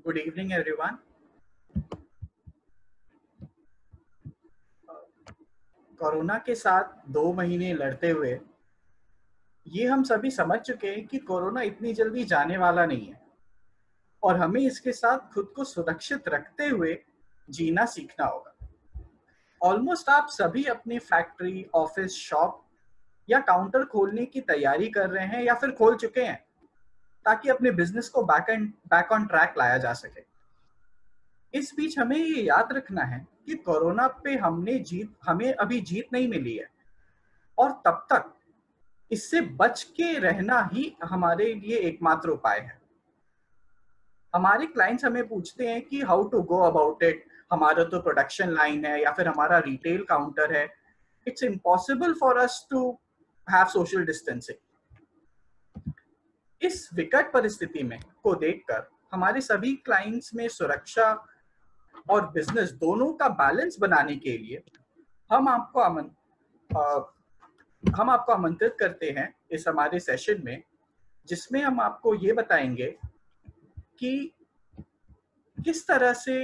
Good evening, everyone. Corona के साथ 2 महीने लड़ते हुए ये हम सभी समझ चुके हैं कि कोरोना इतनी जल्दी जाने वाला नहीं है और हमें इसके साथ खुद को सुरक्षित रखते हुए जीना सीखना होगा। ऑलमोस्ट आप सभी अपनी फैक्ट्री, ऑफिस, शॉप या काउंटर खोलने की तैयारी कर रहे हैं या फिर खोल चुके हैं ताकि अपने बिजनेस को बैक ऑन ट्रैक लाया जा सके। इस बीच हमें ये याद रखना है कि कोरोना पे हमें अभी जीत नहीं मिली है और तब तक इससे बच के रहना ही हमारे लिए एकमात्र उपाय है। हमारे क्लाइंट्स हमें पूछते हैं कि how to go about it. हमारा तो प्रोडक्शन लाइन है या फिर हमारा रिटेल काउंटर है। It's impossible for us to have social distancing. इस विकट परिस्थिति में को देखकर हमारे सभी क्लाइंट्स में सुरक्षा और बिजनेस दोनों का बैलेंस बनाने के लिए हम आपको आमंत्रित करते हैं इस हमारे सेशन में, जिसमें हम आपको ये बताएंगे कि किस तरह से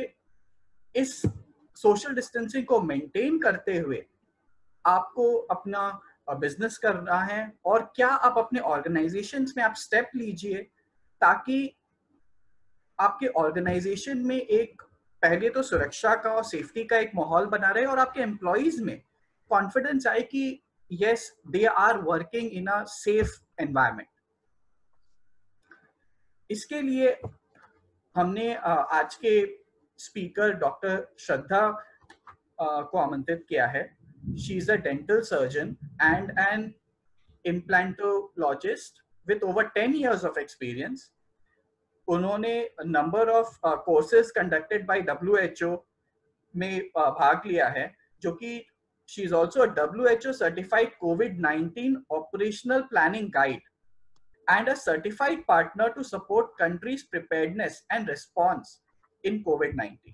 इस सोशल डिस्टेंसिंग को मेंटेन करते हुए आपको अपना बिजनेस करना है और क्या आप अपने ऑर्गेनाइजेशंस में आप स्टेप लीजिए ताकि आपके ऑर्गेनाइजेशन में एक पहले तो सुरक्षा का और सेफ्टी का एक माहौल बना रहे और आपके एम्प्लॉइज में कॉन्फिडेंस आए कि yes, they are working in a safe environment. इसके लिए हमने आज के स्पीकर डॉक्टर श्रद्धा को आमंत्रित किया है। She is a dental surgeon and an implantologist with over 10 years of experience. उन्होंने number of courses conducted by WHO में भाग लिया है, जो कि she is also a WHO certified COVID-19 operational planning guide and a certified partner to support countries' preparedness and response in COVID-19.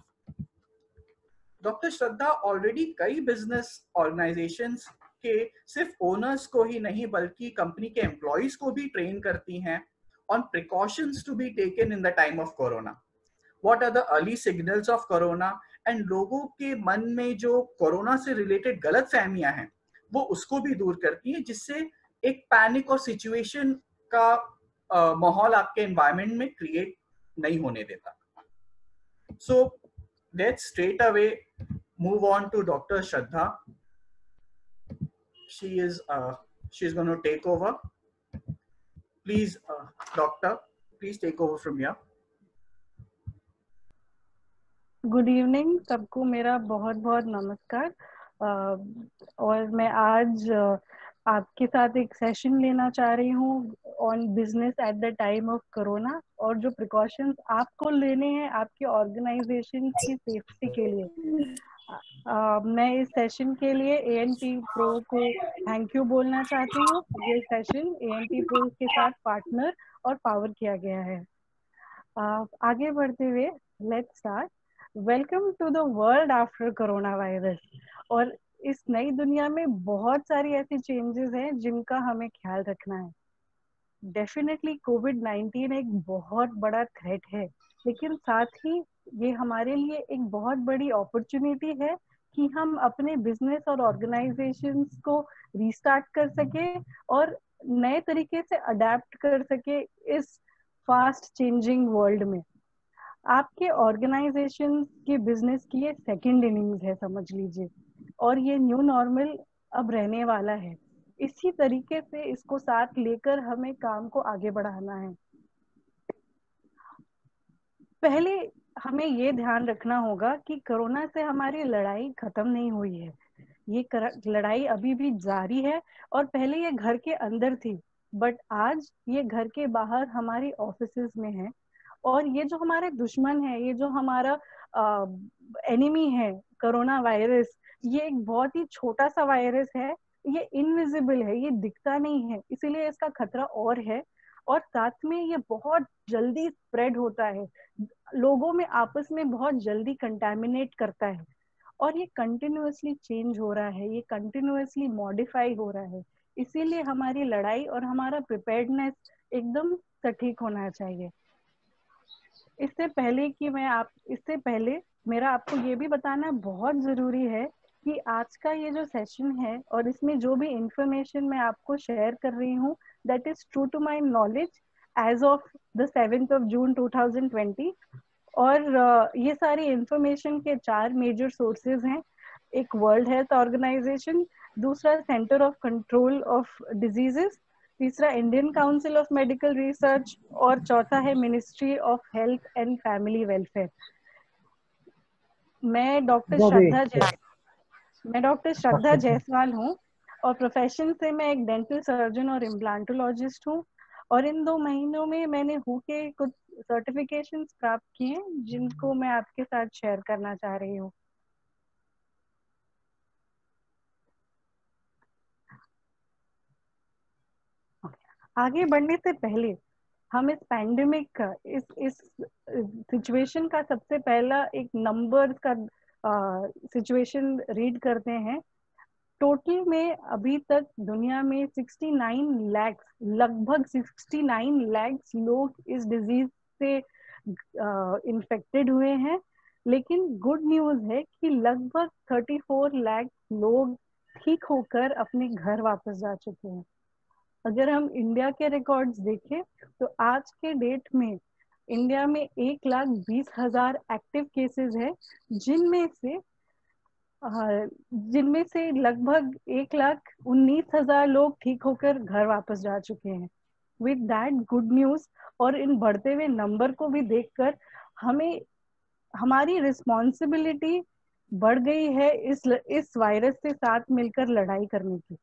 Doctor Shraddha already कई business organisations के सिर्फ owners को ही नहीं बल्कि कंपनी के एम्प्लॉइज को भी ट्रेन करती हैं on precautions to be taken in the time of corona. What are the early signals of corona and लोगों के मन में जो कोरोना से रिलेटेड गलत फहमियां हैं वो उसको भी दूर करती है, जिससे एक पैनिक और सिचुएशन का माहौल आपके एनवायरनमेंट में क्रिएट नहीं होने देता। सो let's straight away move on to Dr. Shraddha. She's going to take over. Please, Doctor, please take over from here. Good evening सबको, मेरा बहुत बहुत नमस्कार। और मैं आज आपके साथ एक सेशन लेना चाह रही हूँ on business at the time of corona और जो प्रिकॉशंस आपको लेने हैं आपके ऑर्गेनाइजेशन की सेफ्टी के लिए। मैं इस सेशन के लिए ANT प्रो को थैंक यू बोलना चाहती हूँ। ये सेशन ANT प्रो के साथ पार्टनर और पावर किया गया है। आगे बढ़ते हुए let's start. Welcome to the world after corona virus. और इस नई दुनिया में बहुत सारी ऐसी चेंजेस हैं जिनका हमें ख्याल रखना है। डेफिनेटली COVID-19 एक बहुत बड़ा थ्रेट है, लेकिन साथ ही ये हमारे लिए एक बहुत बड़ी अपॉर्चुनिटी है कि हम अपने बिजनेस और ऑर्गेनाइजेशंस को रीस्टार्ट कर सके और नए तरीके से अडेप्ट कर सके इस फास्ट चेंजिंग वर्ल्ड में। आपके ऑर्गेनाइजेशन के बिजनेस की ये सेकेंड इनिंग्स है समझ लीजिए, और ये न्यू नॉर्मल अब रहने वाला है। इसी तरीके से इसको साथ लेकर हमें काम को आगे बढ़ाना है। पहले हमें ये ध्यान रखना होगा कि कोरोना से हमारी लड़ाई खत्म नहीं हुई है। ये लड़ाई अभी भी जारी है और पहले ये घर के अंदर थी, बट आज ये घर के बाहर हमारी ऑफिसेज में है। और ये जो हमारे दुश्मन है, ये जो हमारा एनिमी है कोरोना वायरस, ये एक बहुत ही छोटा सा वायरस है। ये इनविजिबल है, ये दिखता नहीं है, इसीलिए इसका खतरा और है। और साथ में ये बहुत जल्दी स्प्रेड होता है, लोगों में आपस में बहुत जल्दी कंटेमिनेट करता है और ये कंटिन्यूअसली चेंज हो रहा है, ये कंटिन्यूअसली मॉडिफाई हो रहा है। इसीलिए हमारी लड़ाई और हमारा प्रिपेयर्डनेस एकदम सटीक होना चाहिए। इससे पहले मेरा आपको ये भी बताना बहुत जरूरी है कि आज का ये जो सेशन है और इसमें जो भी इंफॉर्मेशन मैं आपको शेयर कर रही हूँ, that is true to my knowledge as of the 7th of June 2020। और ये सारी इंफॉर्मेशन के 4 मेजर सोर्सेज हैं। एक वर्ल्ड हेल्थ ऑर्गेनाइजेशन, दूसरा centre of control of diseases, तीसरा Indian council of medical research और चौथा है ministry of health and family welfare. मैं डॉक्टर श्रद्धा जायसवाल हूँ और प्रोफेशन से मैं एक डेंटल सर्जन और इम्प्लांटोलॉजिस्ट हूँ। और इन 2 महीनों में मैंने हु के कुछ सर्टिफिकेशंस प्राप्त किए हैं जिनको मैं आपके साथ शेयर करना चाह रही हूँ। आगे बढ़ने से पहले हम इस पैंडेमिक का इस सिचुएशन का सबसे पहला एक नंबर का सिचुएशन रीड करते हैं। टोटल में अभी तक दुनिया में 69 लाख, लगभग 69 लाख लोग इस डिजीज से इन्फेक्टेड हुए हैं। लेकिन गुड न्यूज है कि लगभग 34 लाख लोग ठीक होकर अपने घर वापस जा चुके हैं। अगर हम इंडिया के रिकॉर्ड्स देखें तो आज के डेट में इंडिया में 1,20,000 एक्टिव केसेस है, जिनमें से लगभग 1,19,000 लोग ठीक होकर घर वापस जा चुके हैं। विद दैट गुड न्यूज और इन बढ़ते हुए नंबर को भी देखकर हमें हमारी रिस्पॉन्सिबिलिटी बढ़ गई है इस वायरस से साथ मिलकर लड़ाई करने की।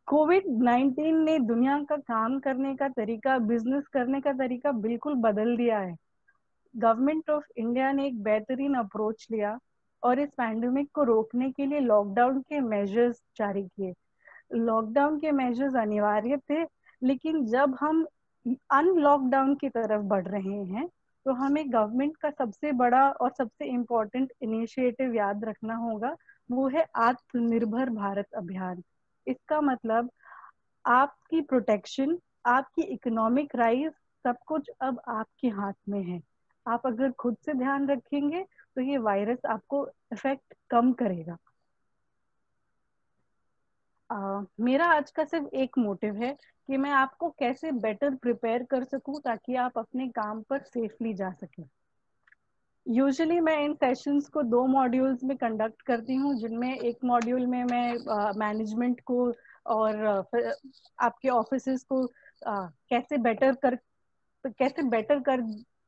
कोविड-19 ने दुनिया का काम करने का तरीका, बिजनेस करने का तरीका बिल्कुल बदल दिया है। गवर्नमेंट ऑफ इंडिया ने एक बेहतरीन अप्रोच लिया और इस पैंडेमिक को रोकने के लिए लॉकडाउन के मेजर्स जारी किए। लॉकडाउन के मेजर्स अनिवार्य थे, लेकिन जब हम अनलॉकडाउन की तरफ बढ़ रहे हैं तो हमें गवर्नमेंट का सबसे बड़ा और सबसे इम्पोर्टेंट इनिशिएटिव याद रखना होगा, वो है आत्मनिर्भर भारत अभियान। इसका मतलब आपकी प्रोटेक्शन, आपकी इकोनॉमिक राइज, सब कुछ अब आपके हाथ में है। आप अगर खुद से ध्यान रखेंगे तो ये वायरस आपको इफेक्ट कम करेगा। मेरा आज का सिर्फ एक मोटिव है कि मैं आपको कैसे बेटर प्रिपेयर कर सकूं ताकि आप अपने काम पर सेफली जा सकें। यूजुअली मैं इन सेशंस को 2 मॉड्यूल्स में कंडक्ट करती हूँ, जिनमें एक मॉड्यूल में मैं मैनेजमेंट को और आपके ऑफिसेस को कैसे बेटर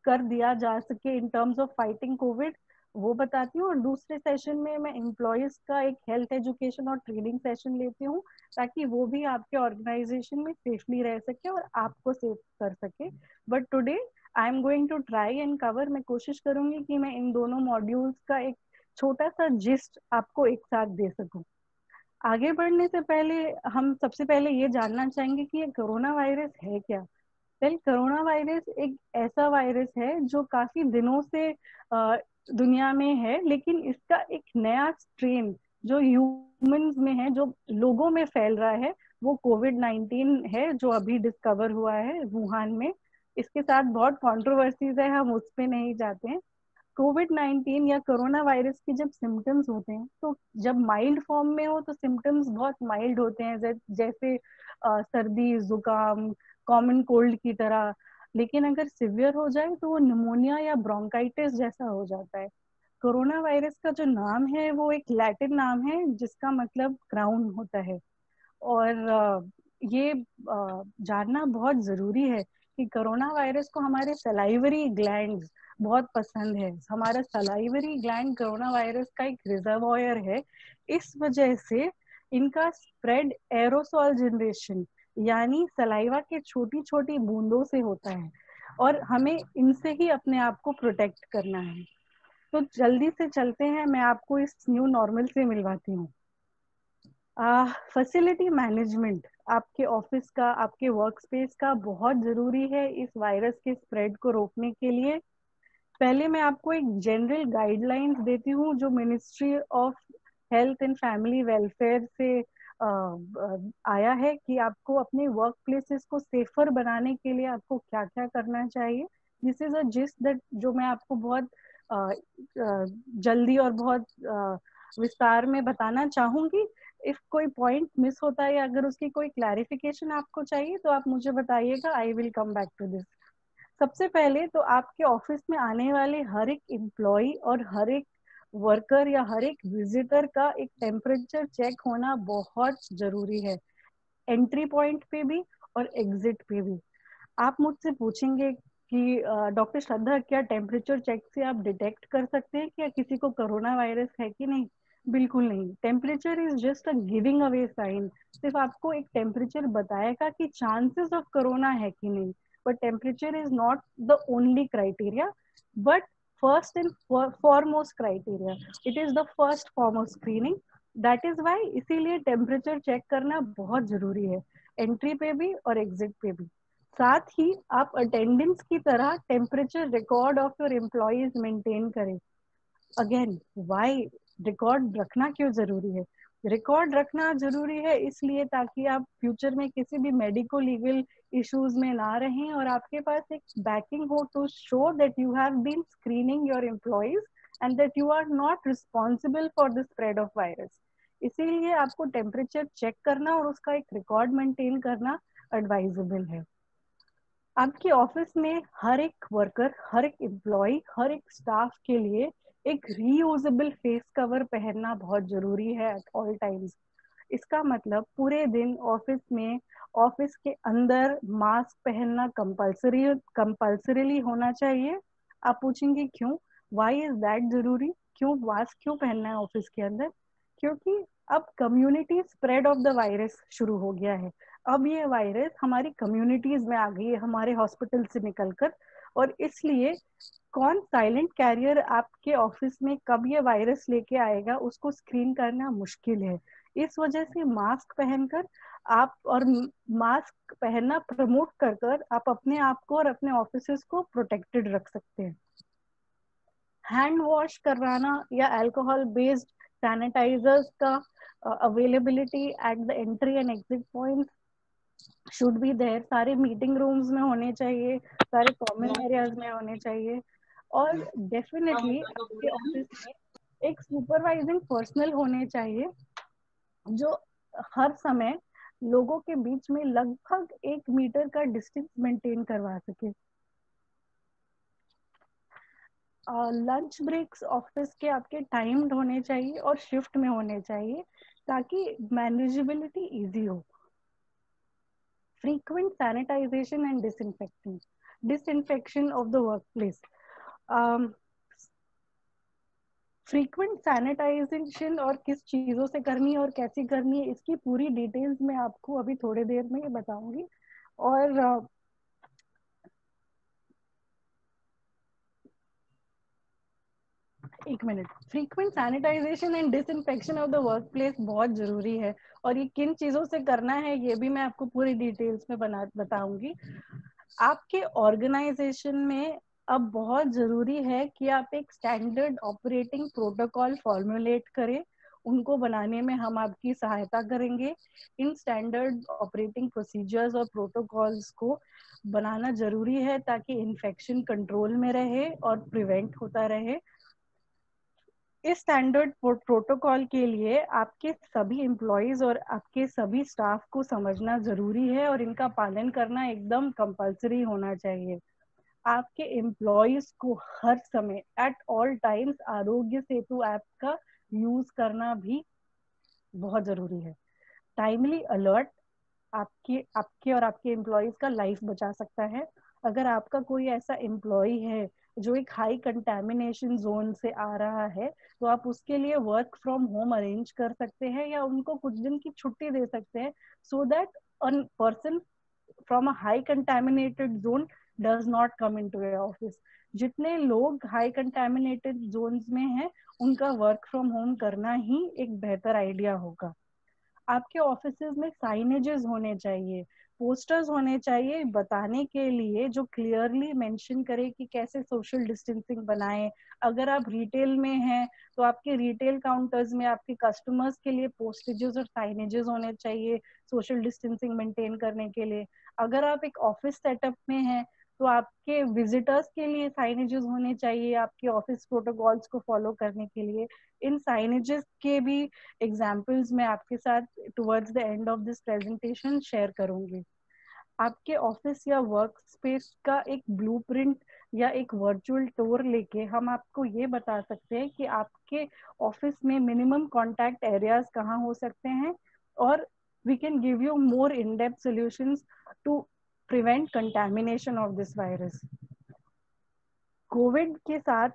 कर दिया जा सके इन टर्म्स ऑफ फाइटिंग कोविड, वो बताती हूँ। और दूसरे सेशन में मैं एम्प्लॉयज का एक हेल्थ एजुकेशन और ट्रेनिंग सेशन लेती हूँ ताकि वो भी आपके ऑर्गेनाइजेशन में सेफली रह सके और आपको सेफ कर सके। But today I am going to try and cover, मैं कोशिश करूंगी कि मैं इन दोनों मॉड्यूल्स का एक छोटा सा जिस्ट आपको एक साथ दे सकूं। आगे बढ़ने से पहले हम सबसे पहले ये जानना चाहेंगे कि ये कोरोना वायरस है क्या। वेल, कोरोना वायरस एक ऐसा वायरस है जो काफी दिनों से दुनिया में है, लेकिन इसका एक नया स्ट्रेन जो ह्यूमंस में है, जो लोगों में फैल रहा है, वो कोविड-19 है जो अभी डिस्कवर हुआ है वुहान में। इसके साथ बहुत कंट्रोवर्सीज है, हम उस पे नहीं जाते हैं। कोविड-19 या कोरोना वायरस के जब सिम्टम्स होते हैं तो जब माइल्ड फॉर्म में हो तो सिम्टम्स बहुत माइल्ड होते हैं, जैसे सर्दी, जुकाम, कॉमन कोल्ड की तरह। लेकिन अगर सिवियर हो जाए तो वो निमोनिया या ब्रोंकाइटिस जैसा हो जाता है। कोरोना वायरस का जो नाम है वो एक लैटिन नाम है जिसका मतलब क्राउन होता है। और ये जानना बहुत जरूरी है कि कोरोना वायरस को हमारे सलाइवरी ग्लैंड्स बहुत पसंद है। हमारा सलाइवरी ग्लैंड कोरोना वायरस का एक रिजर्वॉयर है। इस वजह से इनका स्प्रेड एरोसोल जनरेशन यानी सलाइवा के छोटी छोटी बूंदों से होता है और हमें इनसे ही अपने आप को प्रोटेक्ट करना है। तो जल्दी से चलते हैं, मैं आपको इस न्यू नॉर्मल से मिलवाती हूँ। फैसिलिटी मैनेजमेंट आपके ऑफिस का, आपके वर्क स्पेस का बहुत जरूरी है इस वायरस के स्प्रेड को रोकने के लिए। पहले मैं आपको एक जनरल गाइडलाइंस देती हूँ जो ministry of health and family welfare से आया है कि आपको अपने वर्क प्लेसेस को सेफर बनाने के लिए आपको क्या क्या करना चाहिए। This is a gist that जो मैं आपको बहुत जल्दी और बहुत विस्तार में बताना चाहूंगी. इफ कोई पॉइंट मिस होता है या अगर उसकी कोई क्लैरिफिकेशन आपको चाहिए तो आप मुझे बताइएगा. I will come back to this. सबसे पहले तो आपके ऑफिस में आने वाले हर एक एम्प्लॉय और हर एक वर्कर या हर एक विजिटर का एक टेम्परेचर चेक होना बहुत जरूरी है, एंट्री पॉइंट पे भी और एग्जिट पे भी. आप मुझसे पूछेंगे कि डॉक्टर श्रद्धा, क्या टेम्परेचर चेक से आप डिटेक्ट कर सकते हैं कि किसी को कोरोना वायरस है कि नहीं? बिल्कुल नहीं. Temperature is just a giving away sign. सिर्फ आपको एक टेम्परेचर बताएगा कि चांसेस ऑफ कोरोना है कि नहीं, but temperature is not the only criteria, but first and foremost criteria. It is the first form of screening. That is why इसीलिए temperature check करना बहुत जरूरी है, एंट्री पे भी और एग्जिट पे भी. साथ ही आप अटेंडेंस की तरह temperature record of your employees maintain करें. अगेन, व्हाई रिकॉर्ड रखना क्यों जरूरी है? रिकॉर्ड रखना जरूरी है इसलिए ताकि आप फ्यूचर में किसी भी मेडिको लीगल इश्यूज में ना रहें और आपके पास एक बैकिंग हो to show that you have been screening your employees and that you are not responsible for the spread of virus. इसीलिए आपको टेम्परेचर चेक करना और उसका एक रिकॉर्ड मेंटेन करना एडवाइजेबल है. आपके ऑफिस में हर एक वर्कर, हर एक एम्प्लॉय, हर एक स्टाफ के लिए एक रीयूजेबल फेस कवर पहनना बहुत जरूरी है एट ऑल टाइम्स. इसका मतलब पूरे दिन ऑफिस में, ऑफिस के अंदर मास्क पहनना कंपल्सरीली होना चाहिए. आप पूछेंगे क्यों, व्हाई इज दैट जरूरी? क्यों मास्क क्यों पहनना है ऑफिस के अंदर? क्योंकि अब community spread of the virus शुरू हो गया है. अब ये वायरस हमारी कम्युनिटीज में आ गई है, हमारे हॉस्पिटल से निकलकर. और इसलिए कौन साइलेंट कैरियर आपके ऑफिस में कब ये वायरस लेके आएगा उसको स्क्रीन करना मुश्किल है. इस वजह से मास्क पहनकर आप, और मास्क पहनना प्रमोट कर कर आप अपने आप को और अपने ऑफिस को प्रोटेक्टेड रख सकते हैं. हैंड वॉश करवाना या अल्कोहल बेस्ड सैनिटाइजर्स का availability at the entry and exit point should be there. सारे मीटिंग रूम्स में होने चाहिए, सारे कॉमन एरियाज में होने चाहिए. और डेफिनेटली आपके ऑफिस में एक सुपरवाइजिंग पर्सनल होने चाहिए जो हर समय लोगों के बीच में लगभग 1 मीटर का डिस्टेंस मेंटेन करवा सके. लंच ब्रेक्स ऑफिस के आपके टाइम्ड होने चाहिए और शिफ्ट में होने चाहिए ताकि मैनेजेबिलिटी इजी हो. Frequent sanitization and disinfection of the workplace. Frequent sanitisation और किस चीजों से करनी है और कैसे करनी है इसकी पूरी डिटेल्स मैं आपको अभी थोड़ी देर में बताऊंगी. और एक minute. Frequent sanitisation and disinfection of the work place बहुत जरूरी है और ये किन चीजों से करना है ये भी मैं आपको पूरी डिटेल्स में बताऊंगी. आपके ऑर्गेनाइजेशन में अब बहुत जरूरी है कि आप एक स्टैंडर्ड ऑपरेटिंग प्रोटोकॉल फॉर्मुलेट करें. उनको बनाने में हम आपकी सहायता करेंगे. इन स्टैंडर्ड ऑपरेटिंग प्रोसीजर्स और प्रोटोकॉल्स को बनाना जरूरी है ताकि इन्फेक्शन कंट्रोल में रहे और प्रिवेंट होता रहे. इस स्टैंडर्ड प्रोटोकॉल के लिए आपके सभी एम्प्लॉयज और आपके सभी स्टाफ को समझना जरूरी है और इनका पालन करना एकदम कंपल्सरी होना चाहिए. आपके एम्प्लॉयज को हर समय at all times Aarogya Setu app का यूज करना भी बहुत जरूरी है. टाइमली अलर्ट आपके और आपके एम्प्लॉयज का लाइफ बचा सकता है. अगर आपका कोई ऐसा एम्प्लॉय है जो एक हाई कंटेमिनेशन जोन से आ रहा है तो आप उसके लिए वर्क फ्रॉम होम अरेंज कर सकते हैं या उनको कुछ दिन की छुट्टी दे सकते हैं so that a person from a high contaminated zone does not come into your office. जितने लोग हाई कंटेमिनेटेड जोन्स में हैं उनका वर्क फ्रॉम होम करना ही एक बेहतर आइडिया होगा. आपके ऑफिसेज में साइनेजेस होने चाहिए, पोस्टर्स होने चाहिए बताने के लिए जो क्लियरली मेंशन करे कि कैसे सोशल डिस्टेंसिंग बनाएं. अगर आप रिटेल में हैं तो आपके रिटेल काउंटर्स में आपके कस्टमर्स के लिए पोस्टेजेस और साइनेजेस होने चाहिए सोशल डिस्टेंसिंग मेंटेन करने के लिए. अगर आप एक ऑफिस सेटअप में हैं तो आपके विजिटर्स के लिए साइनेजेस होने चाहिए आपके ऑफिस प्रोटोकॉल्स को फॉलो करने के लिए। इन साइनेजेस के भी एग्जांपल्स मैं आपके साथ towards the end of this presentation share करूंगी। आपके ऑफिस या वर्क स्पेस का एक ब्लूप्रिंट या एक वर्चुअल टूर लेके हम आपको ये बता सकते हैं कि आपके ऑफिस में मिनिमम कॉन्टैक्ट एरियाज कहाँ हो सकते हैं, और we can give you more in-depth solutions to prevent contamination of this virus. Covid के साथ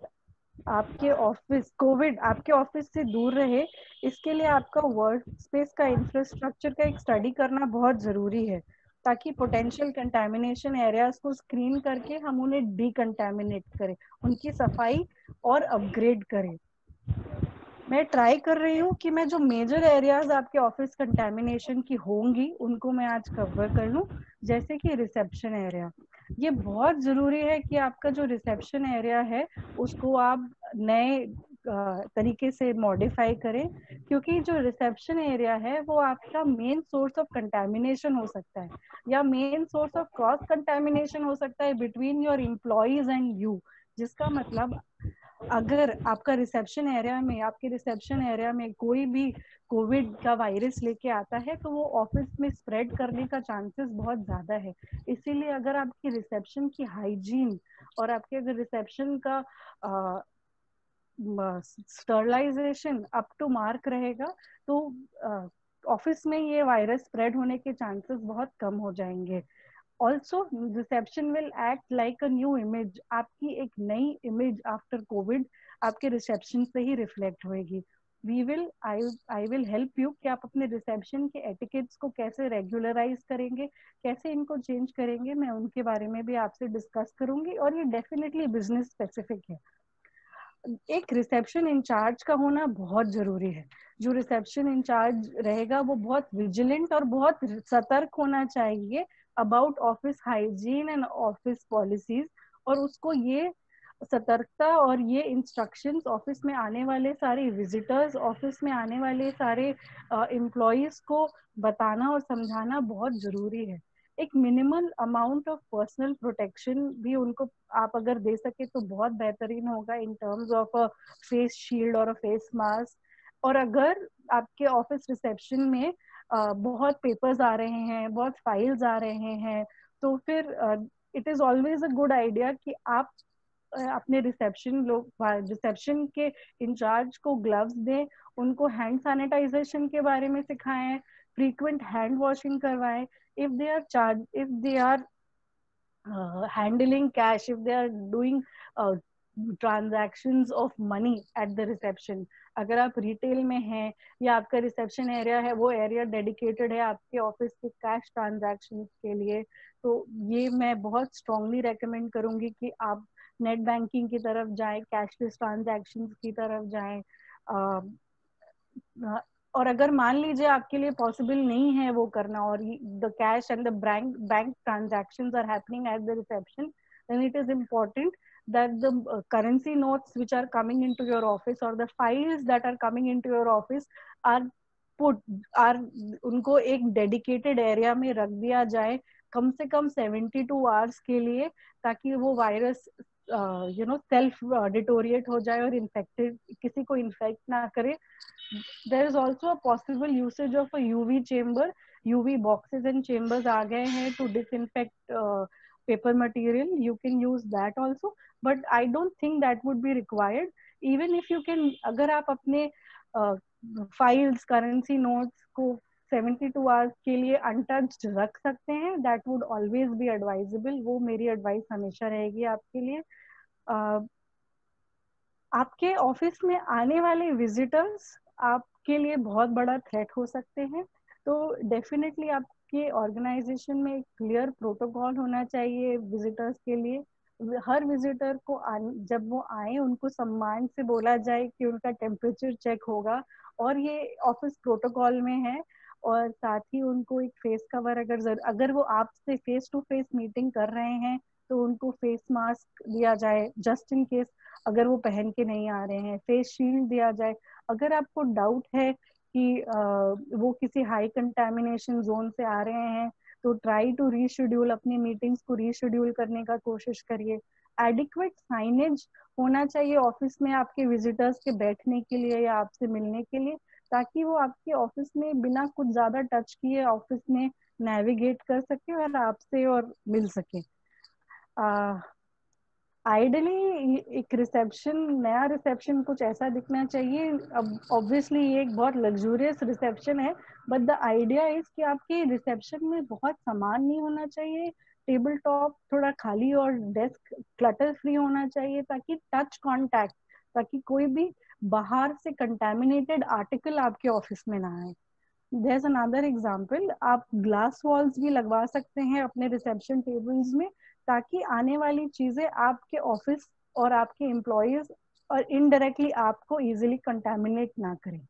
कोविड आपके ऑफिस से दूर रहे, इसके लिए आपका वर्क स्पेस का इंफ्रास्ट्रक्चर का एक स्टडी करना बहुत जरूरी है, ताकि पोटेंशियल कंटामिनेशन एरियाज को स्क्रीन करके हम उन्हें डीकंटामिनेट करें, उनकी सफाई और अपग्रेड करें। मैं ट्राई कर रही हूँ कि मैं जो मेजर एरियाज आपके ऑफिस कंटामिनेशन की होंगी उनको मैं आज कवर कर लूँ, जैसे कि रिसेप्शन एरिया। ये बहुत जरूरी है कि आपका जो रिसेप्शन एरिया है उसको आप नए तरीके से मॉडिफाई करें, क्योंकि जो रिसेप्शन एरिया है वो आपका मेन सोर्स ऑफ कंटामिनेशन हो सकता है, या main source of cross contamination हो सकता है between your employees and you. जिसका मतलब अगर आपके रिसेप्शन एरिया में कोई भी कोविड का वायरस लेके आता है तो वो ऑफिस में स्प्रेड करने का चांसेस बहुत ज्यादा है। इसीलिए अगर आपकी रिसेप्शन की हाइजीन और आपके अगर रिसेप्शन का स्टरलाइजेशन अप टू मार्क रहेगा तो ऑफिस में ये वायरस स्प्रेड होने के चांसेस बहुत कम हो जाएंगे। Also reception will act like a new image. आपकी एक नई इमेज आफ्टर कोविड आपके रिसेप्शन से ही रिफ्लेक्ट होएगी। आई विल हेल्प यू कि आप अपने रिसेप्शन के एटिकेट्स को कैसे रेगुलराइज करेंगे, कैसे इनको चेंज करेंगे, मैं उनके बारे में भी आपसे डिस्कस करूंगी, और ये डेफिनेटली बिजनेस स्पेसिफिक है। एक रिसेप्शन इंचार्ज का होना बहुत जरूरी है। जो रिसेप्शन इंचार्ज रहेगा वो बहुत विजिलेंट और बहुत सतर्क होना चाहिए about office hygiene and office policies, और उसको ये सतर्कता और ये इंस्ट्रक्शंस ऑफिस में आने वाले सारे विजिटर्स, ऑफिस में आने वाले सारे एम्प्लॉयज को बताना और समझाना बहुत जरूरी है। एक minimal amount of personal protection भी उनको आप अगर दे सके तो बहुत बेहतरीन होगा, इन terms of a face shield और अ फेस मास्क। और अगर आपके ऑफिस रिसेप्शन में बहुत पेपर्स आ रहे हैं, बहुत फाइल्स आ रहे हैं, तो फिर it is always a good idea कि आप अपने रिसेप्शन के इंचार्ज को ग्लव्स दें, उनको हैंड सैनिटाइजेशन के बारे में सिखाएं, फ्रीक्वेंट हैंड वॉशिंग करवाएं। if they are handling cash, if they are doing transactions of money at the reception, अगर आप रिटेल में हैं या आपका रिसेप्शन एरिया है वो एरिया डेडिकेटेड है आपके ऑफिस के कैश ट्रांजैक्शन के लिए, तो ये मैं बहुत स्ट्रांगली रेकमेंड करूंगी कि आप नेट बैंकिंग की तरफ जाएं, कैशलेस ट्रांजैक्शन की तरफ जाएं। और अगर मान लीजिए आपके लिए पॉसिबल नहीं है वो करना, और the cash and the bank transactions are happening at the reception, then it is important that the currency notes which are coming into your office or the files that are coming into your office are उनको एक dedicated area में रख दिया जाए कम से कम 72 hours के लिए, ताकि वो वायरस सेल्फ डिटोरिएट हो जाए और इन्फेक्टेड किसी को इन्फेक्ट ना करे। There is also a possible usage of a UV chamber. UV boxes and chambers आ गए हैं to disinfect paper material. You can use that also, but I don't think that would be required. Even if you can, अगर आप अपने files, currency notes को 72 hours के लिए untouched रख सकते हैं, that would always be advisable. वो मेरी एडवाइस हमेशा रहेगी आपके लिए। आपके ऑफिस में आने वाले विजिटर्स आपके लिए बहुत बड़ा थ्रेट हो सकते हैं, तो डेफिनेटली आपके ऑर्गेनाइजेशन में एक क्लियर प्रोटोकॉल होना चाहिए विजिटर्स के लिए। हर विजिटर को जब वो आए उनको सम्मान से बोला जाए कि उनका टेम्परेचर चेक होगा, और ये ऑफिस प्रोटोकॉल में है। और साथ ही उनको एक फेस कवर, अगर वो आपसे फेस टू फेस मीटिंग कर रहे हैं तो उनको फेस मास्क दिया जाए जस्ट इन केस अगर वो पहन के नहीं आ रहे हैं, फेस शील्ड दिया जाए। अगर आपको डाउट है कि वो किसी हाई कंटामिनेशन जोन से आ रहे हैं तो ट्राई टू रीशेड्यूल, अपनी मीटिंग्स को रीशेड्यूल करने का कोशिश करिए। एडिक्वेट साइनेज होना चाहिए ऑफिस में आपके विजिटर्स के बैठने के लिए या आपसे मिलने के लिए, ताकि वो आपके ऑफिस में बिना कुछ ज्यादा टच किए ऑफिस में नेविगेट कर सके और आपसे और मिल सके। आइडली एक रिसेप्शन, नया रिसेप्शन कुछ ऐसा दिखना चाहिए। अब ऑब्वियसली ये एक बहुत लग्जूरियस रिसेप्शन है, बट द आइडिया इज कि आपके रिसेप्शन में बहुत सामान नहीं होना चाहिए, टेबल टॉप थोड़ा खाली और डेस्क क्लटर फ्री होना चाहिए, ताकि टच कांटेक्ट, ताकि कोई भी बाहर से कंटेमिनेटेड आर्टिकल आपके ऑफिस में ना आए। There's another example, आप ग्लास वॉल्स भी लगवा सकते हैं अपने रिसेप्शन टेबल्स में, ताकि आने वाली चीजें आपके ऑफिस और आपके एम्प्लॉयज और इनडायरेक्टली आपको इजीली कंटेमिनेट ना करें।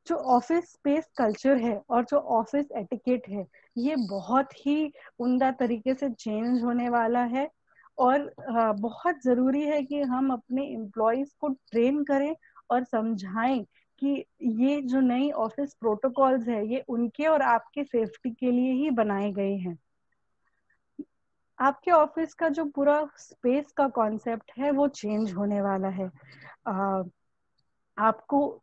जो ऑफिस स्पेस कल्चर है और जो ऑफिस एटिकेट है, ये बहुत ही उम्दा तरीके से चेंज होने वाला है, और बहुत जरूरी है कि हम अपने एम्प्लॉयज को ट्रेन करें और समझाएं कि ये जो नई ऑफिस प्रोटोकॉल्स है ये उनके और आपके सेफ्टी के लिए ही बनाए गए हैं। आपके ऑफिस का जो पूरा स्पेस का कॉन्सेप्ट है वो चेंज होने वाला है। आपको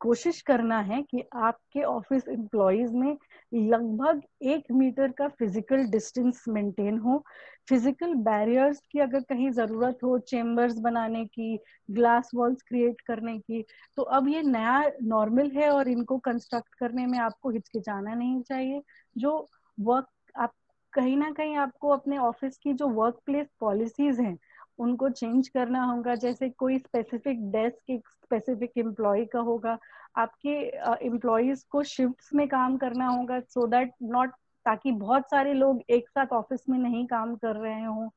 कोशिश करना है कि आपके ऑफिस एम्प्लॉयज में लगभग 1 मीटर का फिजिकल डिस्टेंस मेंटेन हो। फिजिकल बैरियर्स की अगर कहीं जरूरत हो, चेम्बर्स बनाने की, ग्लास वॉल्स क्रिएट करने की, तो अब ये नया नॉर्मल है और इनको कंस्ट्रक्ट करने में आपको हिचकिचाना नहीं चाहिए। जो वर्क आप कहीं ना कहीं आपको अपने ऑफिस की जो वर्क प्लेस पॉलिसीज हैं उनको चेंज करना होगा। जैसे कोई स्पेसिफिक डेस्क एक स्पेसिफिक एम्प्लॉय का होगा, आपके एम्प्लॉयज को शिफ्ट्स में काम करना होगा, सो दैट नॉट, ताकि बहुत सारे लोग एक साथ ऑफिस में नहीं काम कर रहे हों।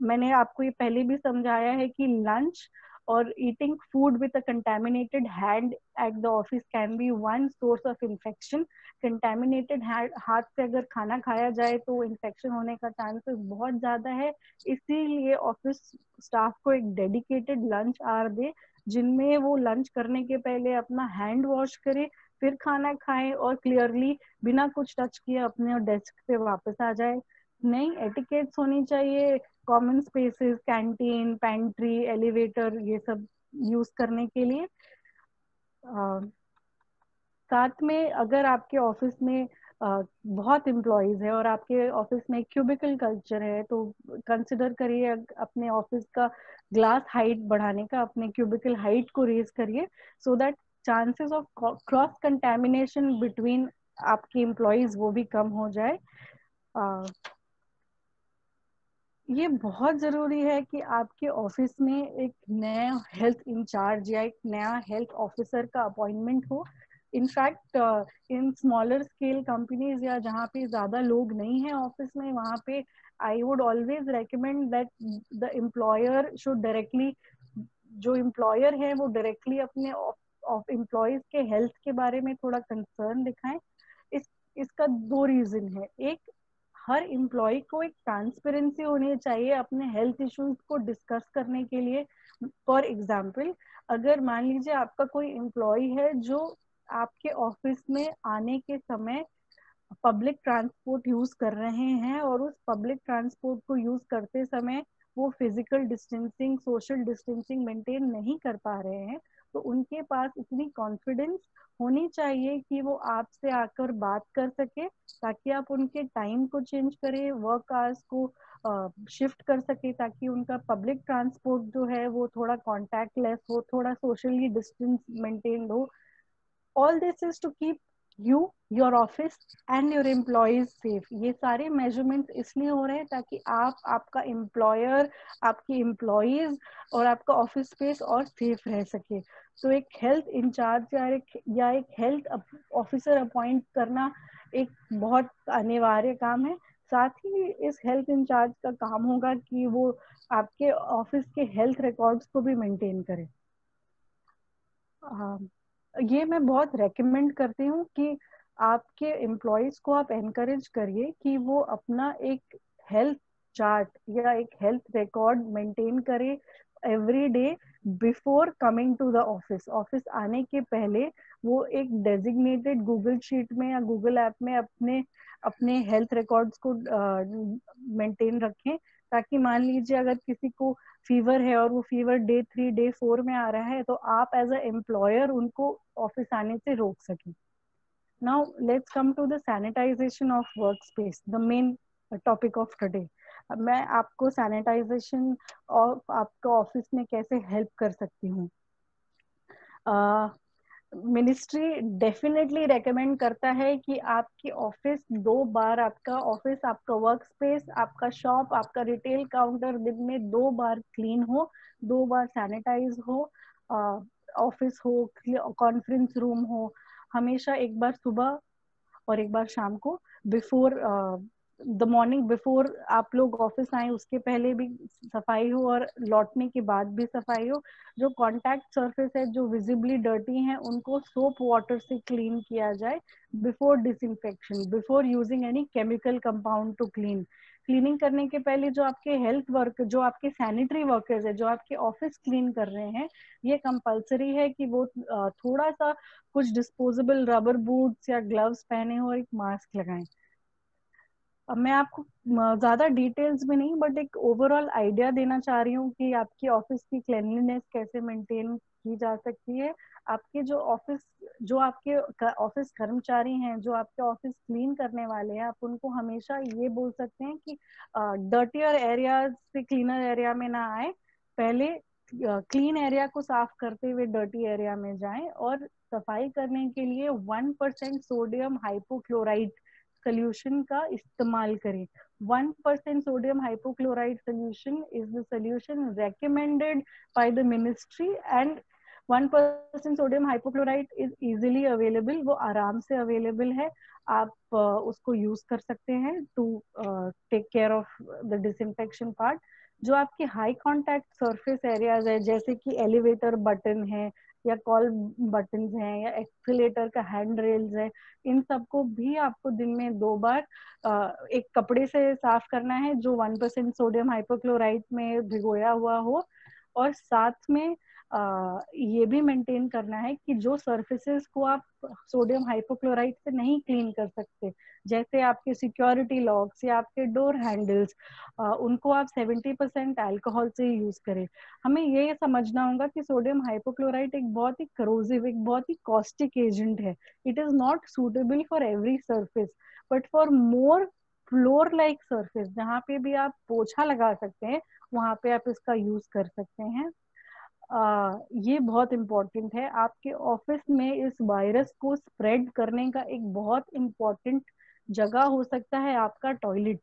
मैंने आपको ये पहले भी समझाया है कि लंच और eating food with a contaminated hand at the office can be one source of infection. Contaminated हाथ से अगर खाना खाया जाए तो इन्फेक्शन होने का चांसेस बहुत ज्यादा है। इसीलिए ऑफिस स्टाफ को एक डेडिकेटेड लंच आवर दे, जिनमें वो लंच करने के पहले अपना हैंड वॉश करे, फिर खाना खाए और क्लियरली बिना कुछ टच किए अपने डेस्क पे वापस आ जाए। नई एटिकेट्स होनी चाहिए, common spaces, canteen, pantry, elevator, ये सब यूज करने के लिए। साथ में अगर आपके ऑफिस में बहुत एम्प्लॉयज है और आपके ऑफिस में क्यूबिकल कल्चर है, तो कंसिडर करिए अपने ऑफिस का ग्लास हाइट बढ़ाने का, अपने क्यूबिकल हाइट को रेज करिए, so that chances of cross contamination between आपके एम्प्लॉयज वो भी कम हो जाए। ये बहुत जरूरी है कि आपके ऑफिस में एक नया हेल्थ इंचार्ज या एक नया हेल्थ ऑफिसर का अपॉइंटमेंट हो। In fact in smaller scale companies या जहाँ पे ज्यादा लोग नहीं है ऑफिस में, वहाँ पे I would always recommend that the employer should directly, जो एम्प्लॉयर है वो डायरेक्टली अपने एम्प्लॉयज के हेल्थ के बारे में थोड़ा कंसर्न दिखाएं। इसका 2 रीजन है। एक, हर एम्प्लॉय को एक ट्रांसपेरेंसी होनी चाहिए अपने हेल्थ इश्यूज को डिस्कस करने के लिए। फॉर एग्जाम्पल, अगर मान लीजिए आपका कोई एम्प्लॉय है जो आपके ऑफिस में आने के समय पब्लिक ट्रांसपोर्ट यूज कर रहे हैं और उस पब्लिक ट्रांसपोर्ट को यूज करते समय वो physical distancing, social distancing maintain नहीं कर पा रहे हैं, तो उनके पास इतनी कॉन्फिडेंस होनी चाहिए कि वो आपसे आकर बात कर सके, ताकि आप उनके टाइम को चेंज करें, वर्क आवर्स को शिफ्ट कर सके, ताकि उनका पब्लिक ट्रांसपोर्ट जो है वो थोड़ा कॉन्टैक्ट लेस हो, थोड़ा सोशली डिस्टेंस मेंटेन हो। All this is to keep you, your office and your employees safe. ये सारे मेजरमेंट्स इसलिए हो रहे हैं ताकि आप, आपका एम्प्लॉयर, आपकी एम्प्लॉयज और आपका ऑफिस स्पेस और सेफ रह सके। तो एक हेल्थ इंचार्ज या एक हेल्थ ऑफिसर अपॉइंट करना एक बहुत अनिवार्य काम है। साथ ही इस हेल्थ इंचार्ज का काम होगा कि वो आपके ऑफिस के हेल्थ रिकॉर्ड्स को भी मेंटेन करे। ये मैं बहुत रेकमेंड करती हूँ कि आपके एम्प्लॉयज को आप एनकरेज करिए कि वो अपना एक हेल्थ चार्ट या एक हेल्थ रिकॉर्ड मेंटेन करे every day before coming to the office. Office आने के पहले वो एक डेजिग्नेटेड गूगल शीट में या गूगल ऐप में अपने अपने हेल्थ रिकॉर्ड्स को मेंटेन रखें, ताकि मान लीजिए अगर किसी को फीवर है और वो फीवर डे 3 डे 4 में आ रहा है, तो आप एज अ एम्प्लॉयर उनको ऑफिस आने से रोक सकें. Now let's come to the sanitization of workspace, the main topic of today. अब मैं आपको सैनिटाइजेशन और आपका ऑफिस में कैसे हेल्प कर सकती हूँ. मिनिस्ट्री डेफिनेटली रेकमेंड करता है कि आपकी ऑफिस 2 बार, आपका ऑफिस, आपका वर्क स्पेस, आपका शॉप, आपका रिटेल काउंटर दिन में 2 बार क्लीन हो, 2 बार सैनिटाइज हो. ऑफिस हो, कॉन्फ्रेंस रूम हो, हमेशा एक बार सुबह और एक बार शाम को, बिफोर द मॉर्निंग, बिफोर आप लोग ऑफिस आए उसके पहले भी सफाई हो और लौटने के बाद भी सफाई हो. जो कॉन्टैक्ट सरफेस है जो विजिबली डर्टी हैं उनको सोप वाटर से क्लीन किया जाए before disinfection, before using any chemical compound to clean. Cleaning करने के पहले जो आपके हेल्थ वर्क, जो आपके सैनिटरी वर्कर्स है, जो आपके ऑफिस क्लीन कर रहे हैं, ये कंपलसरी है कि वो थोड़ा सा कुछ डिस्पोजेबल रबर बूट्स या ग्लव्स पहने हो और एक मास्क लगाएं. अब मैं आपको ज्यादा डिटेल्स में नहीं, बट एक ओवरऑल आइडिया देना चाह रही हूँ कि आपकी ऑफिस की क्लीनलीनेस कैसे मेंटेन की जा सकती है. आपके जो आपके ऑफिस कर्मचारी हैं, जो आपके ऑफिस क्लीन करने वाले हैं, आप उनको हमेशा ये बोल सकते हैं कि डर्टियर एरिया से क्लीनर एरिया में ना आए, पहले क्लीन एरिया को साफ करते हुए डर्टी एरिया में जाएं, और सफाई करने के लिए 1% सोडियम हाइपोक्लोराइड सोल्यूशन का इस्तेमाल करें. 1% sodium hypochloride solution is the solution recommended by the ministry, and 1% sodium hypochloride is easily available, वो आराम से अवेलेबल है. आप उसको यूज कर सकते हैं to take care of the disinfection part. जो आपके हाई कॉन्टैक्ट सरफेस एरियाज है, जैसे कि एलिवेटर बटन है या कॉल बटन्स हैं या एक्सीलेटर का हैंड रेल्स है, इन सबको भी आपको दिन में 2 बार एक कपड़े से साफ करना है जो 1% सोडियम हाइपोक्लोराइड में भिगोया हुआ हो. और साथ में ये भी मेंटेन करना है कि जो सरफेसेस को आप सोडियम हाइपोक्लोराइड से नहीं क्लीन कर सकते, जैसे आपके सिक्योरिटी लॉक्स या आपके डोर हैंडल्स, उनको आप 70% अल्कोहल से यूज करें. हमें ये समझना होगा कि सोडियम हाइपोक्लोराइड एक बहुत ही करोसिव, एक बहुत ही कॉस्टिक एजेंट है. It is not suitable for every surface, but for more floor like surface, जहाँ पे भी आप पोछा लगा सकते हैं, वहां पे आप इसका यूज कर सकते हैं. ये बहुत इम्पोर्टेंट है. आपके ऑफिस में इस वायरस को स्प्रेड करने का एक बहुत इम्पोर्टेंट जगह हो सकता है आपका टॉयलेट.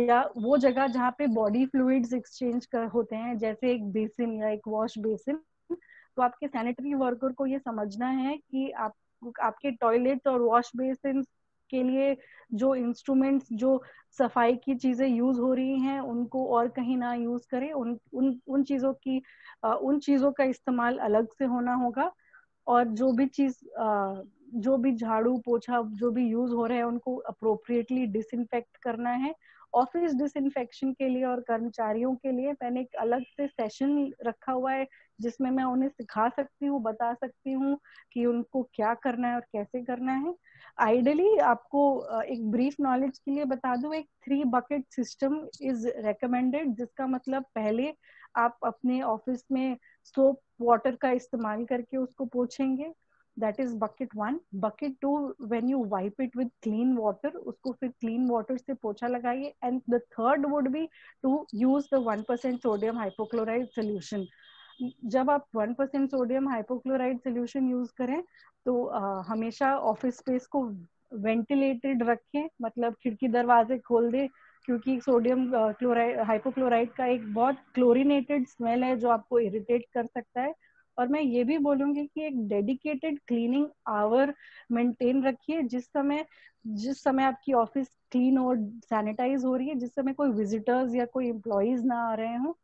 या वो जगह जहाँ पे बॉडी फ्लूइड्स एक्सचेंज होते हैं, जैसे एक बेसिन या एक वॉश बेसिन. तो आपके सैनिटरी वर्कर को ये समझना है कि आपके टॉयलेट और वॉश बेसिन के लिए जो इंस्ट्रूमेंट्स, जो सफाई की चीजें यूज हो रही हैं, उनको और कहीं ना यूज करें. उन चीजों का इस्तेमाल अलग से होना होगा. और जो भी झाड़ू पोछा जो भी यूज हो रहे हैं, उनको अप्रोप्रिएटली डिसइंफेक्ट करना है. ऑफिस डिसइंफेक्शन के लिए और कर्मचारियों के लिए मैंने एक अलग से सेशन रखा हुआ है, जिसमें मैं उन्हें सिखा सकती हूँ, बता सकती हूँ कि उनको क्या करना है और कैसे करना है. आइडियली आपको एक ब्रीफ नॉलेज के लिए बता दूं, एक 3 बकेट सिस्टम इज रेकमेंडेड, जिसका मतलब पहले आप अपने ऑफिस में सोप वाटर का इस्तेमाल करके उसको पोछेंगे. That is bucket 1. Bucket 2, when you wipe it with clean water, उसको फिर क्लीन वाटर से पोछा लगाइए. And the third would be to use the 1% sodium hypochloride solution. जब आप 1% सोडियम हाइपोक्लोराइड सोल्यूशन यूज करें तो हमेशा ऑफिस स्पेस को वेंटिलेटेड रखें, मतलब खिड़की दरवाजे खोल दे, क्योंकि सोडियम क्लोराइड हाइपोक्लोराइड का एक बहुत क्लोरीनेटेड स्मेल है जो आपको इरिटेट कर सकता है. और मैं ये भी बोलूंगी कि एक डेडिकेटेड क्लीनिंग आवर मेंटेन रखिए, जिस समय आपकी ऑफिस क्लीन और सैनिटाइज हो रही है, जिस समय कोई विजिटर्स या कोई एम्प्लॉइज ना आ रहे हों.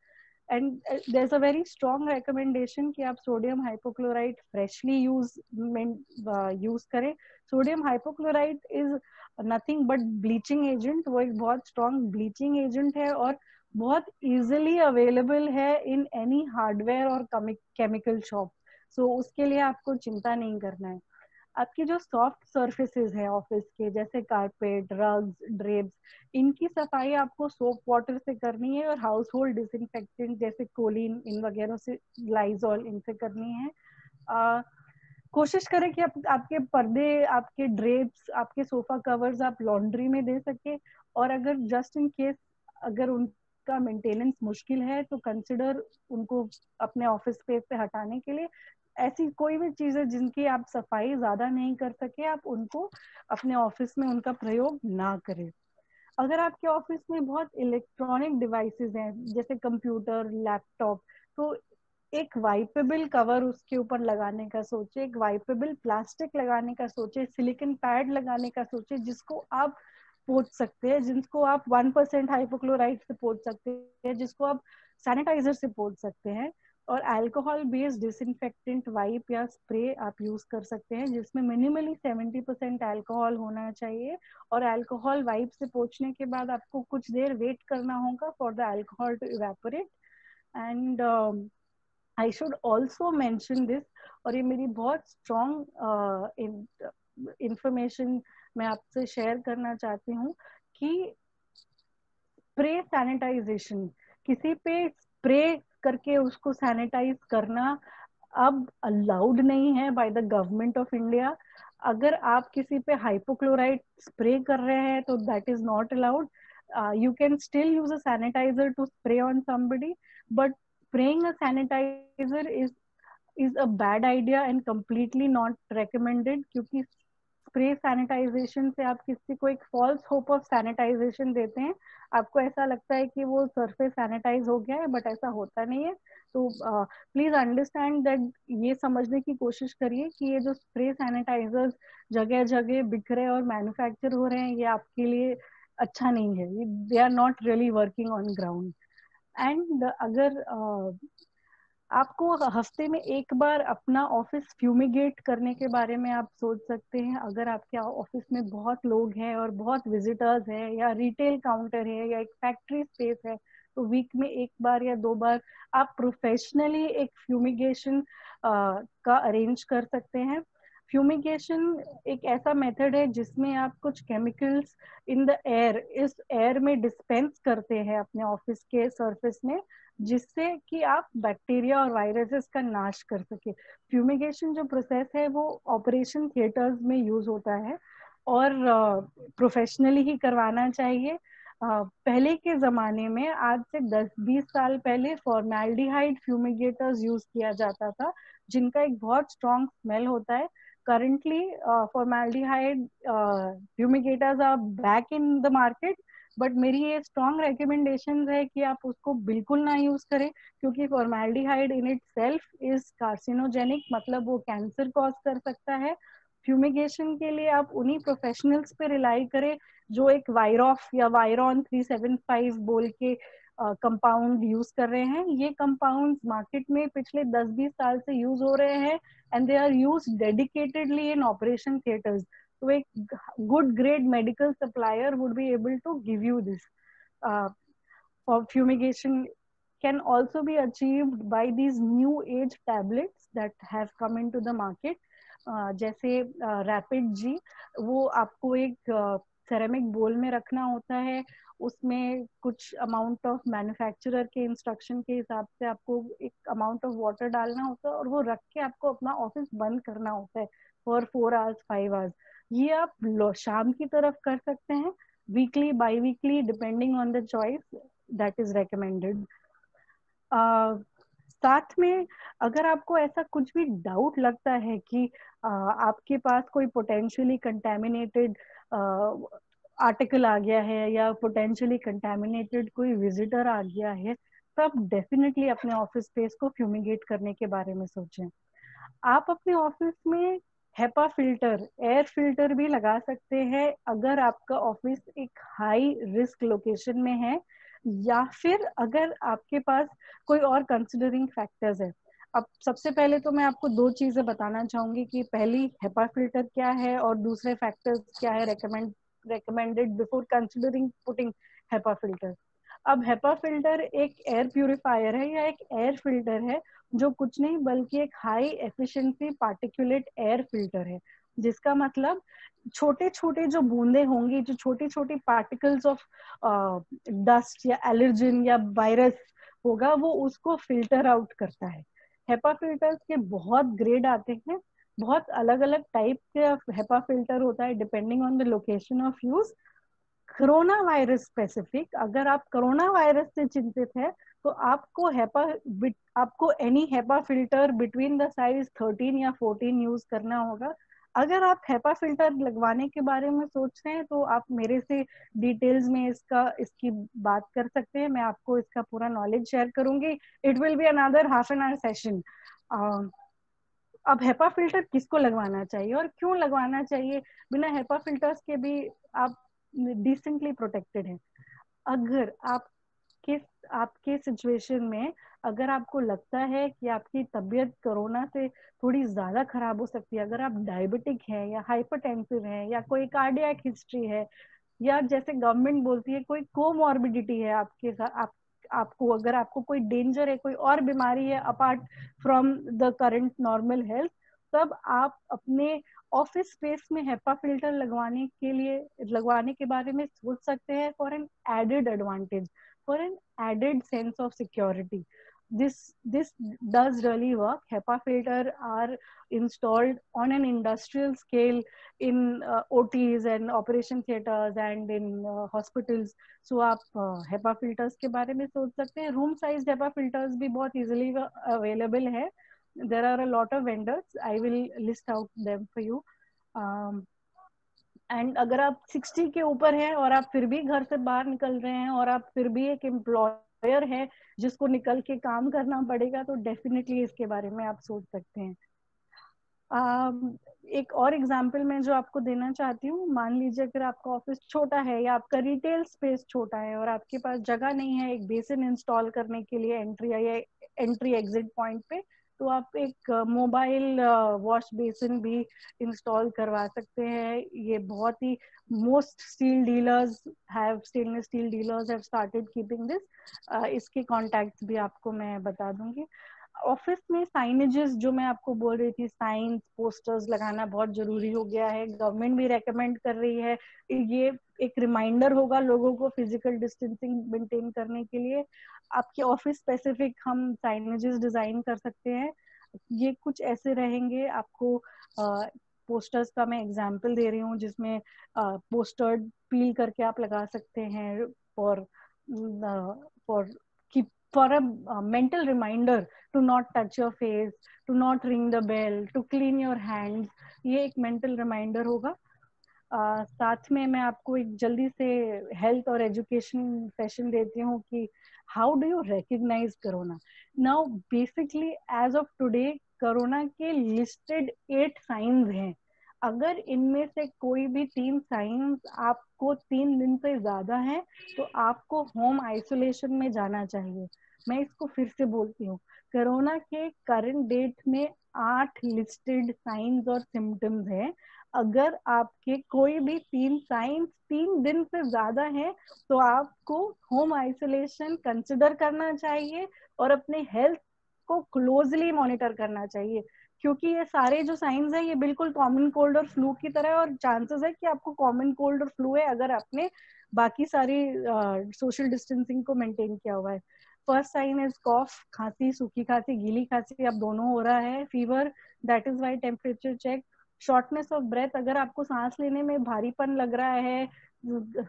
And there's a very strong recommendation कि आप सोडियम हाइपोक्लोराइड फ्रेशली यूज करें. Sodium hypochloride is nothing but bleaching agent. वो एक बहुत स्ट्रॉन्ग ब्लीचिंग एजेंट है और बहुत इजीली अवेलेबल है इन एनी हार्डवेयर और केमिकल शॉप. सो उसके लिए आपको चिंता नहीं करना है। आपकी जो सॉफ्ट सर्फेसेस है ऑफिस के, जैसे कारपेट, रग्स, ड्रेप्स, इनकी सफाई आपको सोप वाटर से करनी है और हाउस होल्ड डिसइंफेक्टेंट जैसे कोलिन इन वगैरह से, लाइजॉल, इनसे करनी है। कोशिश करें कि आपके पर्दे, आपके ड्रेप्स, आपके सोफा कवर्स आप लॉन्ड्री में दे सके, और अगर जस्ट इन केस अगर उनका मेंटेनेंस मुश्किल है तो कंसिडर उनको अपने ऑफिस स्पेस से हटाने के लिए। ऐसी कोई भी चीजें जिनकी आप सफाई ज्यादा नहीं कर सके, आप उनको अपने ऑफिस में उनका प्रयोग ना करें। अगर आपके ऑफिस में बहुत इलेक्ट्रॉनिक डिवाइसेस हैं जैसे कंप्यूटर, लैपटॉप, तो एक वाइपेबल कवर उसके ऊपर लगाने का सोचे, एक वाइपेबल प्लास्टिक लगाने का सोचे, सिलिकॉन पैड लगाने का सोचे जिसको आप पोंछ सकते हैं, जिसको आप 1% हाइपोक्लोराइड से पोंछ सकते हैं, जिसको आप सैनिटाइजर से पोंछ सकते हैं। और अल्कोहल बेस्ड डिसइंफेक्टेंट वाइप या स्प्रे आप यूज कर सकते हैं जिसमें मिनिमली 70% अल्कोहल होना चाहिए। और अल्कोहल वाइप से पोंछने के बाद आपको कुछ देर वेट करना होगा for the alcohol to evaporate. And I should also mention this, और ये मेरी बहुत स्ट्रॉन्ग इंफॉर्मेशन मैं आपसे शेयर करना चाहती हूँ कि स्प्रे सैनिटाइजेशन, किसी पे स्प्रे करके उसको सैनिटाइज करना अब अलाउड नहीं है by the government of India. अगर आप किसी पे हाइपोक्लोराइड स्प्रे कर रहे हैं तो that is not allowed. You can still use a sanitizer to spray on somebody, but spraying a sanitizer is a bad idea and completely not recommended, क्योंकि spray sanitisation से आप किसी को एक फॉल्स होप ऑफ सैनिटाइजेशन देते हैं। आपको ऐसा लगता है कि वो सरफेस सैनिटाइज हो गया है, बट ऐसा होता नहीं है। तो प्लीज अंडरस्टैंड दैट, ये समझने की कोशिश करिए कि ये जो स्प्रे सैनिटाइजर्स जगह जगह बिखरे और मैन्युफैक्चर हो रहे हैं, ये आपके लिए अच्छा नहीं है। They are not really working on ground. And अगर आपको हफ्ते में एक बार अपना ऑफिस फ्यूमिगेट करने के बारे में आप सोच सकते हैं। अगर आपके ऑफिस में बहुत लोग हैं और बहुत विजिटर्स हैं, या रिटेल काउंटर है, या एक फैक्ट्री स्पेस है, तो वीक में एक बार या 2 बार आप प्रोफेशनली एक फ्यूमिगेशन का अरेंज कर सकते हैं। फ्यूमिगेशन एक ऐसा मेथड है जिसमें आप कुछ केमिकल्स इन द एयर, इस एयर में डिस्पेंस करते हैं अपने ऑफिस के सरफेस में, जिससे कि आप बैक्टीरिया और वायरसेस का नाश कर सके। फ्यूमिगेशन जो प्रोसेस है वो ऑपरेशन थिएटर्स में यूज होता है और प्रोफेशनली ही करवाना चाहिए। पहले के जमाने में, आज से 10-20 साल पहले, फॉर्मेल्डिहाइड फ्यूमिगेटर्स यूज किया जाता था जिनका एक बहुत स्ट्रॉन्ग स्मेल होता है। currently formaldehyde fumigators are back in the market, but मेरी ये स्ट्रॉन्ग रिकमेंडेशन है कि आप उसको बिल्कुल ना यूज करें, क्योंकि formaldehyde in it self is carcinogenic, मतलब वो कैंसर कॉज कर सकता है। फ्यूमिगेशन के लिए आप उन्हीं प्रोफेशनल्स पे रिलाई करें जो एक वायरॉफ या वायरॉन 375 बोल के कंपाउंड यूज कर रहे हैं। ये कंपाउंड मार्केट में पिछले 10-20 साल से यूज हो रहे हैं and they are use dedicatedly in operation theatres. तो एक good grade medical supplier would be able to give you this. Fumigation can also be achieved by these new age tablets that have come into the market, जैसे rapid जी। वो आपको एक ceramic बोल में रखना होता है, उसमें कुछ अमाउंट ऑफ मैन्युफैक्चरर के इंस्ट्रक्शन के हिसाब से आपको एक अमाउंट ऑफ वाटर डालना होता है और वो रख के आपको अपना ऑफिस बंद करना होता है फॉर 4 आवर्स 5 आवर्स। ये आप शाम की तरफ कर सकते हैं, weekly by weekly, depending on the choice that is recommended. साथ में अगर आपको ऐसा कुछ भी डाउट लगता है कि आपके पास कोई पोटेंशियली कंटेमिनेटेड आर्टिकल आ गया है या पोटेंशियली कंटेमिनेटेड कोई विजिटर आ गया है, तो आप डेफिनेटली अपने ऑफिस स्पेस को फ्यूमिगेट करने के बारे में सोचें। आप अपने ऑफिस में हेपा फिल्टर, एयर फिल्टर भी लगा सकते हैं अगर आपका ऑफिस एक हाई रिस्क लोकेशन में है, या फिर अगर आपके पास कोई और कंसिडरिंग फैक्टर्स है। अब सबसे पहले तो मैं आपको 2 चीजें बताना चाहूंगी कि पहली हेपा फिल्टर क्या है और दूसरे फैक्टर्स क्या है recommended before considering putting HEPA filter. अब हेपा फिल्टर एक एयर प्यूरिफायर है या एक एयर फिल्टर है, जो कुछ नहीं बल्कि एक high efficiency particulate air filter है, जिसका मतलब छोटे छोटे जो बूंदे होंगी, जो छोटी छोटी पार्टिकल्स ऑफ डस्ट या एलर्जिन या वायरस होगा, वो उसको फिल्टर आउट करता है। हेपा फिल्टर्स के बहुत ग्रेड आते हैं, बहुत अलग अलग टाइप के हेपा फिल्टर होता है depending on the location of use. Corona virus specific, अगर आप कोरोना वायरस से चिंतित है तो आपको any HEPA filter between the size 13 या 14 यूज करना होगा। अगर आप हेपा फिल्टर लगवाने के बारे में सोच रहे हैं तो आप मेरे से डिटेल्स में इसकी बात कर सकते हैं, मैं आपको इसका पूरा नॉलेज शेयर करूंगी। It will be another half an hour session. अब हेपा फिल्टर किसको लगवाना चाहिए और क्यों लगवाना चाहिए? बिना हेपा फिल्टर्स के भी आप डिसेंटली प्रोटेक्टेड हैं। अगर आपके सिचुएशन में अगर आपको लगता है कि आपकी तबीयत कोरोना से थोड़ी ज्यादा खराब हो सकती है, अगर आप डायबिटिक है या हाइपरटेंसिव है या कोई कार्डियक हिस्ट्री है, या जैसे गवर्नमेंट बोलती है कोई कोमॉर्बिडिटी है आपके साथ, आपको अगर आपको कोई डेंजर है, कोई और बीमारी है apart from the current normal health, तब आप अपने ऑफिस स्पेस में हेपा फिल्टर लगवाने के बारे में सोच सकते हैं for an added advantage, for an added sense of security. This does really work. HEPA filter are installed on an industrial scale in OTs and operation theaters and in hospitals. So आप HEPA filters के बारे में सोच सकते हैं। Room size HEPA filters भी बहुत easily available है। There are a lot of vendors. I will list out them for you. And अगर आप 60 के ऊपर हैं और आप फिर भी घर से बाहर निकल रहे हैं और आप फिर भी एक एम्प्लॉयर है जिसको निकल के काम करना पड़ेगा, तो डेफिनेटली इसके बारे में आप सोच सकते हैं। एक और एग्जांपल मैं जो आपको देना चाहती हूँ, मान लीजिए अगर आपका ऑफिस छोटा है या आपका रिटेल स्पेस छोटा है और आपके पास जगह नहीं है एक बेसिन इंस्टॉल करने के लिए एंट्री एग्जिट पॉइंट पे, तो आप एक मोबाइल वॉश बेसिन भी इंस्टॉल करवा सकते हैं। ये बहुत ही most stainless steel dealers have started keeping this. इसके कॉन्टैक्ट्स भी आपको मैं बता दूंगी। ऑफिस में साइनेजेस जो मैं आपको बोल रही थी, साइंस पोस्टर्स लगाना बहुत जरूरी हो गया है। गवर्नमेंट भी रेकमेंड कर रही है, ये एक रिमाइंडर होगा लोगों को फिजिकल डिस्टेंसिंग मेंटेन करने के लिए। आपके ऑफिस स्पेसिफिक हम साइनेजेस डिजाइन कर सकते हैं। ये कुछ ऐसे रहेंगे, आपको पोस्टर्स का मैं एग्जांपल दे रही हूँ जिसमें पोस्टर पील करके आप लगा सकते हैं for a mental reminder to not touch your face, to not ring the bell, to clean your hands. ये एक mental reminder होगा। साथ में मैं आपको एक जल्दी से हेल्थ और एजुकेशन सेशन देती हूँ कि how do you recognise corona. Now basically as of today corona के लिस्टेड 8 साइंस हैं। अगर इनमें से कोई भी 3 साइंस आपको 3 दिन से ज्यादा है तो आपको होम आइसोलेशन में जाना चाहिए। मैं इसको फिर से बोलती हूँ, कोरोना के करंट डेट में 8 लिस्टेड साइंस और सिम्टम्स हैं। अगर आपके कोई भी 3 साइंस 3 दिन से ज्यादा है तो आपको होम आइसोलेशन कंसिडर करना चाहिए और अपने हेल्थ को क्लोजली मॉनिटर करना चाहिए, क्योंकि ये सारे जो साइंस है ये बिल्कुल कॉमन कोल्ड और फ्लू की तरह है और चांसेस है कि आपको कॉमन कोल्ड और फ्लू है अगर आपने बाकी सारी सोशल डिस्टेंसिंग को मेंटेन किया हुआ है। फर्स्ट साइन इज कॉफ, खांसी, सूखी खांसी, गीली खांसी, अब दोनों हो रहा है। Fever, that is why temperature check. Shortness of breath, अगर आपको सांस लेने में भारीपन लग रहा है,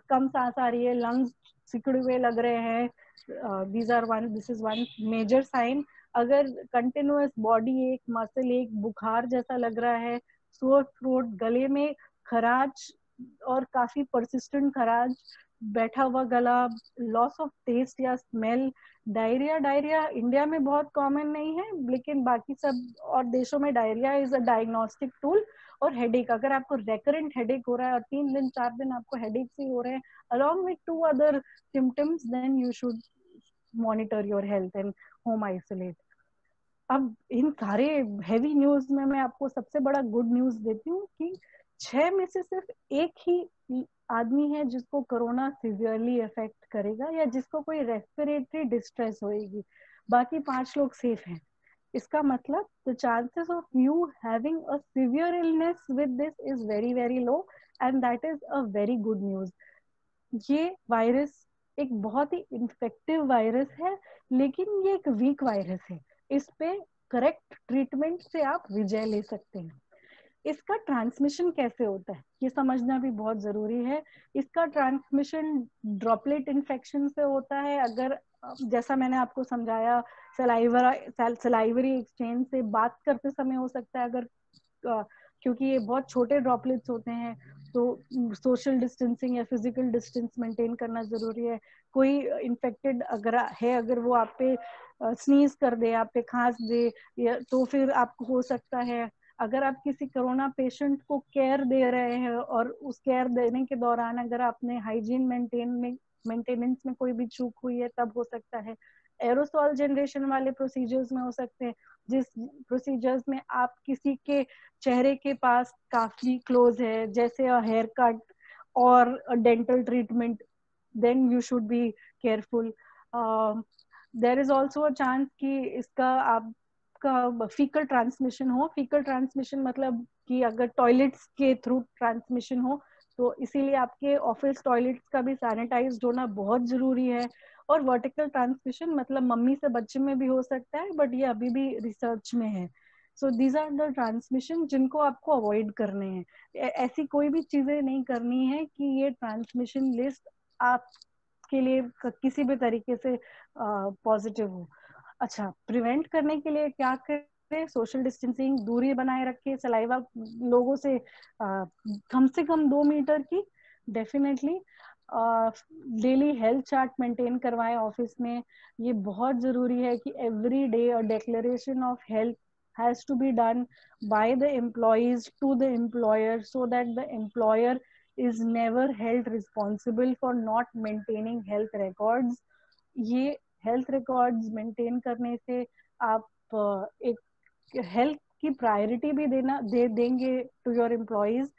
कम सांस आ रही है, लंग्स सिकुड़े हुए लग रहे हैं, this is one major sign. अगर continuous body ache, muscle ache, बुखार जैसा लग रहा है, सोर थ्रोट, गले में खराश और काफी परसिस्टेंट खराश, बैठा हुआ गला, लॉस ऑफ टेस्ट या स्मेल, डायरिया इंडिया में बहुत कॉमन नहीं है लेकिन बाकी सब और देशों में diarrhoea is a diagnostic tool. और हेडेक, अगर आपको रेकरेंट हेडेक हो रहा है और 3 दिन 4 दिन आपको हेडेक ही हो रहे हैं along with 2 other symptoms, then you should monitor your health and home isolate. अब इन सारे हैवी न्यूज में मैं आपको सबसे बड़ा गुड न्यूज देती हूँ कि 6 में से सिर्फ एक ही आदमी है जिसको कोरोना सिवियरली इफेक्ट करेगा या जिसको कोई रेस्पिरेटरी डिस्ट्रेस होएगी, बाकी 5 लोग सेफ हैं। इसका मतलब the chances of you having a severe illness with this is very very low and that is a very good news. ये वायरस एक बहुत ही इन्फेक्टिव वायरस है, लेकिन ये एक वीक वायरस है। इस पे करेक्ट ट्रीटमेंट से आप विजय ले सकते हैं। इसका ट्रांसमिशन कैसे होता है ये समझना भी बहुत जरूरी है। इसका ट्रांसमिशन ड्रॉपलेट इन्फेक्शन से होता है। अगर जैसा मैंने आपको समझाया, सलाइवरी एक्सचेंज से बात करते समय हो सकता है, अगर क्योंकि ये बहुत छोटे ड्रॉपलेट्स होते हैं तो सोशल डिस्टेंसिंग या फिजिकल डिस्टेंस मेंटेन करना जरूरी है। कोई इन्फेक्टेड अगर वो आप पे स्नीज कर दे, आप पे खांस दे, तो फिर आपको हो सकता है। अगर आप किसी कोरोना पेशेंट को केयर दे रहे हैं और उस केयर देने के दौरान अगर आपने हाइजीन मेंटेनेंस में कोई भी चूक हुई है, तब हो सकता है। एरोसॉल जनरेशन वाले प्रोसीजर्स में हो सकते हैं, जिस प्रोसीजर्स में आप किसी के चेहरे के पास काफी क्लोज है, जैसे हेयर कट और dental treatment, then you should be careful. There is also a chance कि इसका आपका फीकल ट्रांसमिशन हो। फीकल ट्रांसमिशन मतलब कि अगर टॉयलेट्स के थ्रू ट्रांसमिशन हो, तो इसीलिए आपके ऑफिस टॉयलेट्स का भी सैनिटाइज्ड होना बहुत जरूरी है। और वर्टिकल ट्रांसमिशन मतलब मम्मी से बच्चे में भी हो सकता है, बट ये अभी भी रिसर्च में है। So these are the transmission जिनको आपको अवॉइड करने हैं। ऐसी कोई भी चीजें नहीं करनी है कि ये ट्रांसमिशन लिस्ट आपके लिए किसी भी तरीके से पॉजिटिव हो। अच्छा, प्रिवेंट करने के लिए क्या करें? सोशल डिस्टेंसिंग, दूरी बनाए रखे, सलाइवा लोगों से कम 2 मीटर की definitely. Daily health chart maintain करवाएं ऑफिस में। ये बहुत जरूरी है कि every day a declaration of health has to be done by the employees to the employer, so that the employer is never held responsible for not maintaining health records. ये health records maintain करने से आप एक हेल्थ की priority भी देंगे to your employees,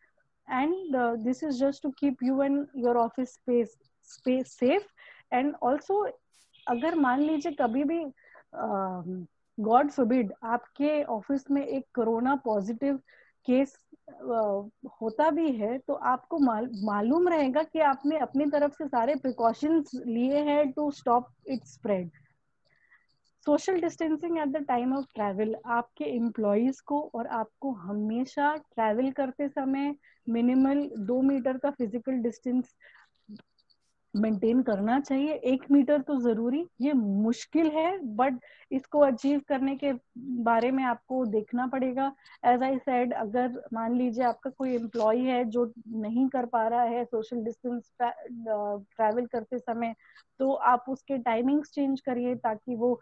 and this is just to keep you and your office space safe. And also अगर मान लीजिए कभी भी गॉड फॉरबिड आपके ऑफिस में एक कोरोना पॉजिटिव केस होता भी है, तो आपको मालूम रहेगा कि आपने अपनी तरफ से सारे प्रिकॉशंस लिए हैं to stop it spread. Social distancing at the time of travel, आपके एम्प्लॉइज को और आपको हमेशा ट्रैवल करते समय मिनिमल 2 मीटर का फिजिकल डिस्टेंस मेंटेन करना चाहिए। 1 मीटर तो जरूरी, ये मुश्किल है बट इसको अचीव करने के बारे में आपको देखना पड़ेगा। एज आई सेड, अगर मान लीजिए आपका कोई एम्प्लॉय है जो नहीं कर पा रहा है सोशल डिस्टेंस ट्रैवल करते समय, तो आप उसके टाइमिंग्स चेंज करिए ताकि वो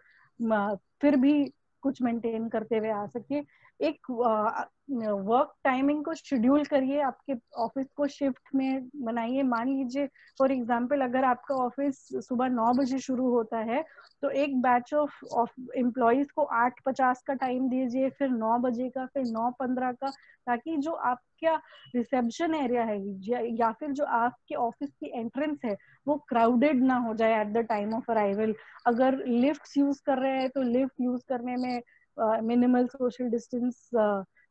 फिर भी कुछ मेंटेन करते हुए आ सके। एक वर्क टाइमिंग को शेड्यूल करिए, आपके ऑफिस को शिफ्ट में बनाइए। मान लीजिए फॉर एग्जाम्पल, अगर आपका ऑफिस सुबह 9 बजे शुरू होता है, तो एक बैच ऑफ एम्प्लॉइज को 8:50 का टाइम दीजिए, फिर 9 बजे का, फिर 9:15 का, ताकि जो आपका रिसेप्शन एरिया है या फिर जो आपके ऑफिस की एंट्रेंस है वो क्राउडेड ना हो जाए eight the time of arrival. अगर लिफ्ट यूज कर रहे हैं तो लिफ्ट यूज करने में मिनिमल सोशल डिस्टेंस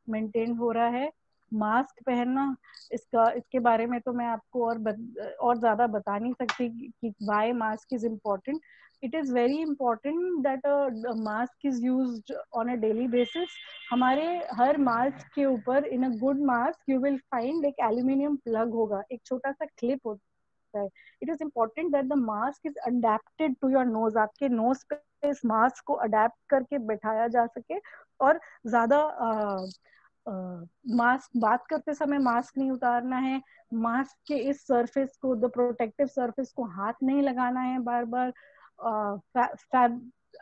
मेंटेन हो रहा है। मास्क पहनना, इसके बारे में तो मैं आपको और ज्यादा बता नहीं सकती कि why mask is important. It is very important that a mask is used on a daily basis. हमारे हर मास्क के ऊपर, in a good mask you will find एक एल्यूमिनियम प्लग होगा, एक छोटा सा क्लिप होता है। It is important that the mask is adapted to your nose, आपके नोज पे इस मास्क को अडेप्ट करके बैठाया जा सके। और ज्यादा मास्क बात करते समय मास्क नहीं उतारना है। मास्क के इस सरफेस को, द प्रोटेक्टिव सरफेस को हाथ नहीं लगाना है बार बार।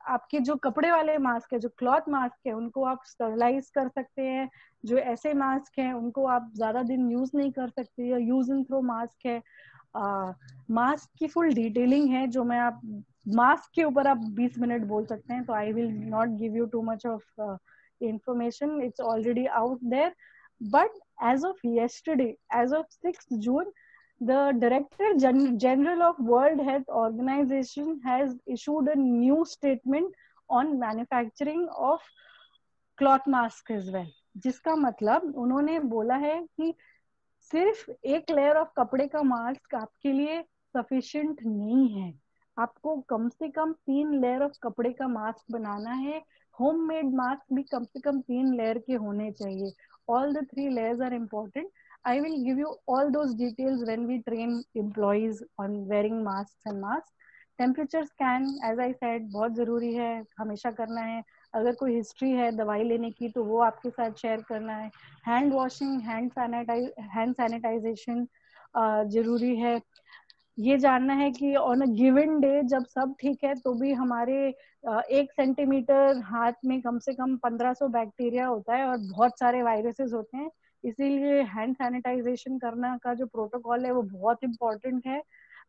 आपके जो कपड़े वाले मास्क है, जो क्लॉथ मास्क है, उनको आप स्टरलाइज कर सकते हैं। जो ऐसे मास्क हैं उनको आप ज्यादा दिन यूज नहीं कर सकते, या यूज एंड थ्रो मास्क है। मास्क की फुल डिटेलिंग है जो मैं आप मास्क के ऊपर आप 20 मिनट बोल सकते हैं, तो I will not give you too much of information, it's already out there. But as of yesterday, as of 6th June, The Director General of World Health Organization has issued a new statement on manufacturing of cloth mask as well. जिसका मतलब उन्होंने बोला है कि सिर्फ एक layer of कपड़े का मास्क आपके लिए सफिशिएंट नहीं है, आपको कम से कम 3 लेयर ऑफ कपड़े का मास्क बनाना है. होममेड मास्क भी कम से कम 3 लेयर के होने चाहिए. All the 3 layers are important. I will give you all those details when we train employees on wearing masks and masks. Temperature scan as I said बहुत जरूरी है, हमेशा करना है. अगर कोई हिस्ट्री है दवाई लेने की तो वो आपके साथ शेयर करना है. हैंड वॉशिंग, हैंड सैनिटाइजेशन जरूरी है. ये जानना है कि ऑन अ गिवन डे जब सब ठीक है तो भी हमारे 1 सेंटीमीटर हाथ में कम से कम 1500 बैक्टीरिया होता है और बहुत सारे वायरसेस होते हैं. इसीलिए हैंड सैनिटाइजेशन करना का जो प्रोटोकॉल है वो बहुत इम्पोर्टेंट है.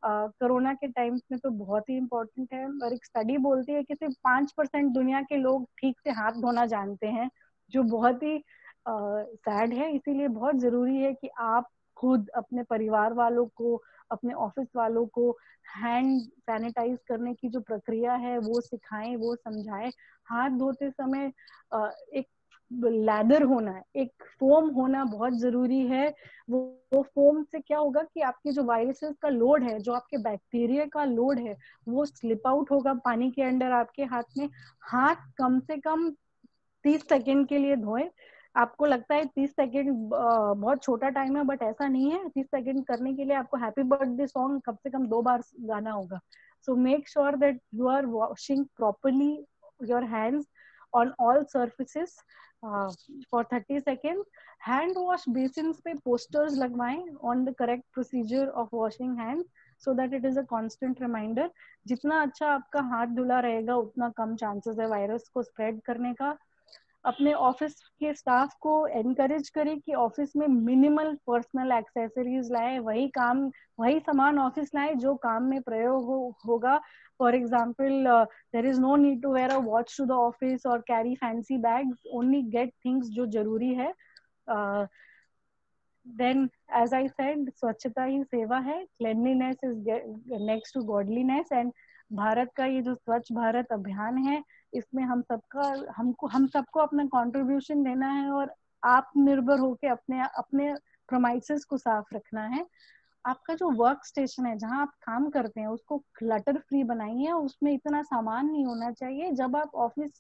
कोरोना के टाइम्स में तो बहुत ही इम्पोर्टेंट है. और एक स्टडी बोलती है कि सिर्फ 5% दुनिया के लोग ठीक से हाथ धोना जानते हैं, जो बहुत ही सैड है. इसीलिए बहुत जरूरी है कि आप खुद अपने परिवार वालों को, अपने ऑफिस वालों को हैंड सैनिटाइज करने की जो प्रक्रिया है वो सिखाएं, वो समझाएं. हाथ धोते समय एक लैदर होना है, एक फोम होना बहुत जरूरी है. वो फोम से क्या होगा कि आपके जो वायरसेस का लोड है, जो आपके बैक्टीरिया का लोड है, वो स्लिप आउट होगा पानी के अंदर आपके हाथ में. हाथ कम से कम 30 सेकेंड के लिए धोएं. आपको लगता है 30 सेकेंड बहुत छोटा टाइम है, बट ऐसा नहीं है. 30 सेकेंड करने के लिए आपको हैप्पी बर्थडे सॉन्ग कम से कम 2 बार गाना होगा. So make sure that you are washing properly your hands on all surfaces for 30 seconds. Hand wash basins पे posters लगवाएं on the correct procedure of washing hands so that it is a constant reminder. जितना अच्छा आपका हाथ धुला रहेगा उतना कम chances है वायरस को स्प्रेड करने का. अपने ऑफिस के स्टाफ को एनकरेज करें कि ऑफिस में मिनिमल पर्सनल एक्सेसरीज लाएं. वही सामान ऑफिस लाएं जो काम में प्रयोग होगा. For example, there is no need to wear a watch to the office or carry fancy bags. Only get things जो जरूरी है. देन एज आई सेड, स्वच्छता ही सेवा है. Cleanliness is next to godliness. And Bharat का ये जो स्वच्छ भारत अभियान है, इसमें हम सबको अपना कंट्रीब्यूशन देना है और आत्मनिर्भर होके अपने प्रोमाइसेस को साफ रखना है. आपका जो वर्क स्टेशन है जहां आप काम करते हैं उसको क्लटर फ्री बनाइए. उसमें इतना सामान नहीं होना चाहिए. जब आप ऑफिस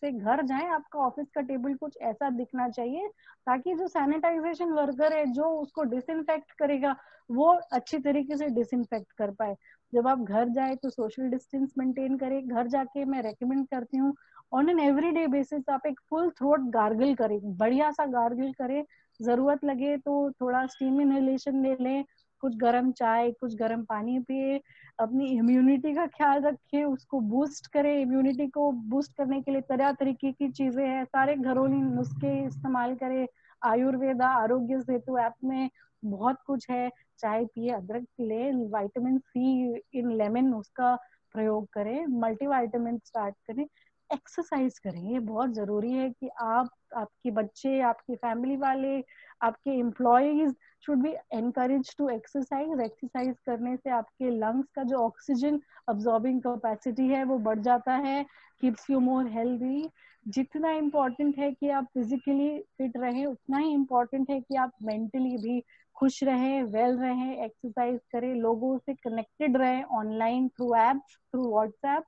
से घर जाएं, आपका ऑफिस का टेबल कुछ ऐसा दिखना चाहिए ताकि जो सैनिटाइजेशन वर्कर है जो उसको डिसइंफेक्ट करेगा वो अच्छी तरीके से डिसइंफेक्ट कर पाए. जब आप घर जाए तो सोशल डिस्टेंस मेंटेन करें. घर जाके मैं रेकमेंड करती हूँ ऑन एन एवरीडे बेसिस आप एक फुल थ्रोट गार्गल करें, बढ़िया सा गार्गल करें. जरूरत लगे तो थोड़ा स्टीम इनहेलेशन ले लें, कुछ गर्म चाय, कुछ गर्म पानी पिए. अपनी इम्यूनिटी का ख्याल रखें, उसको बूस्ट करें. इम्यूनिटी को बूस्ट करने के लिए तरह तरीके की चीजें हैं, सारे घरेलू नुस्खे इस्तेमाल करें. आयुर्वेदा आरोग्य सेतु ऐप में बहुत कुछ है. चाय पिए, अदरक ले, विटामिन सी इन लेमन उसका प्रयोग करें, मल्टीविटामिन स्टार्ट करें. एक्सरसाइज करें, ये बहुत जरूरी है कि आप, आपके बच्चे, आपकी फैमिली वाले, आपके employees should be encouraged to exercise. Exercise करने से आपके लंग्स का जो ऑक्सीजन अब्सॉर्बिंग कैपेसिटी है वो बढ़ जाता है, कीप्स यू मोर हेल्दी. जितना इम्पोर्टेंट है कि आप फिजिकली फिट रहें, उतना ही इम्पोर्टेंट है कि आप मेंटली भी खुश रहें, वेल रहें. एक्सरसाइज करें, लोगों से कनेक्टेड रहें online, through apps, through WhatsApp.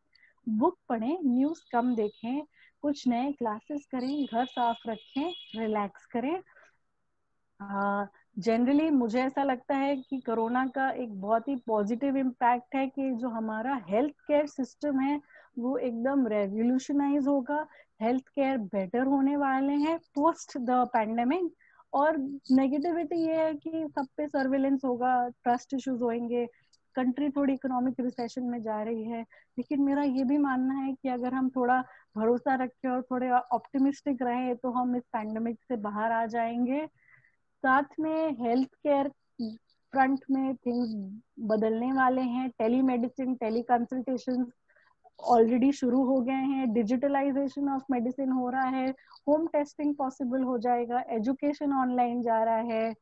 Book पढ़ें, न्यूज कम देखें, कुछ नए क्लासेस करें, घर साफ रखें, रिलैक्स करें. जनरली मुझे ऐसा लगता है कि कोरोना का एक बहुत ही पॉजिटिव इम्पैक्ट है कि जो हमारा हेल्थ केयर सिस्टम है वो एकदम रेवोल्यूशनाइज होगा. हेल्थ केयर बेटर होने वाले हैं पोस्ट द पैंडेमिक. और नेगेटिविटी ये है कि सब पे सर्विलेंस होगा, ट्रस्ट इश्यूज होंगे, कंट्री थोड़ी इकोनॉमिक रिसेशन में जा रही है. लेकिन मेरा ये भी मानना है कि अगर हम थोड़ा भरोसा रखें और थोड़े ऑप्टिमिस्टिक रहें तो हम इस पैंडेमिक से बाहर आ जाएंगे. साथ में हेल्थ केयर फ्रंट में थिंग्स बदलने वाले हैं. टेलीमेडिसिन, टेली कंसल्टेशन ऑलरेडी शुरू हो गए हैं. डिजिटलाइजेशन ऑफ मेडिसिन हो रहा है. होम टेस्टिंग पॉसिबल हो जाएगा. एजुकेशन ऑनलाइन जा रहा है.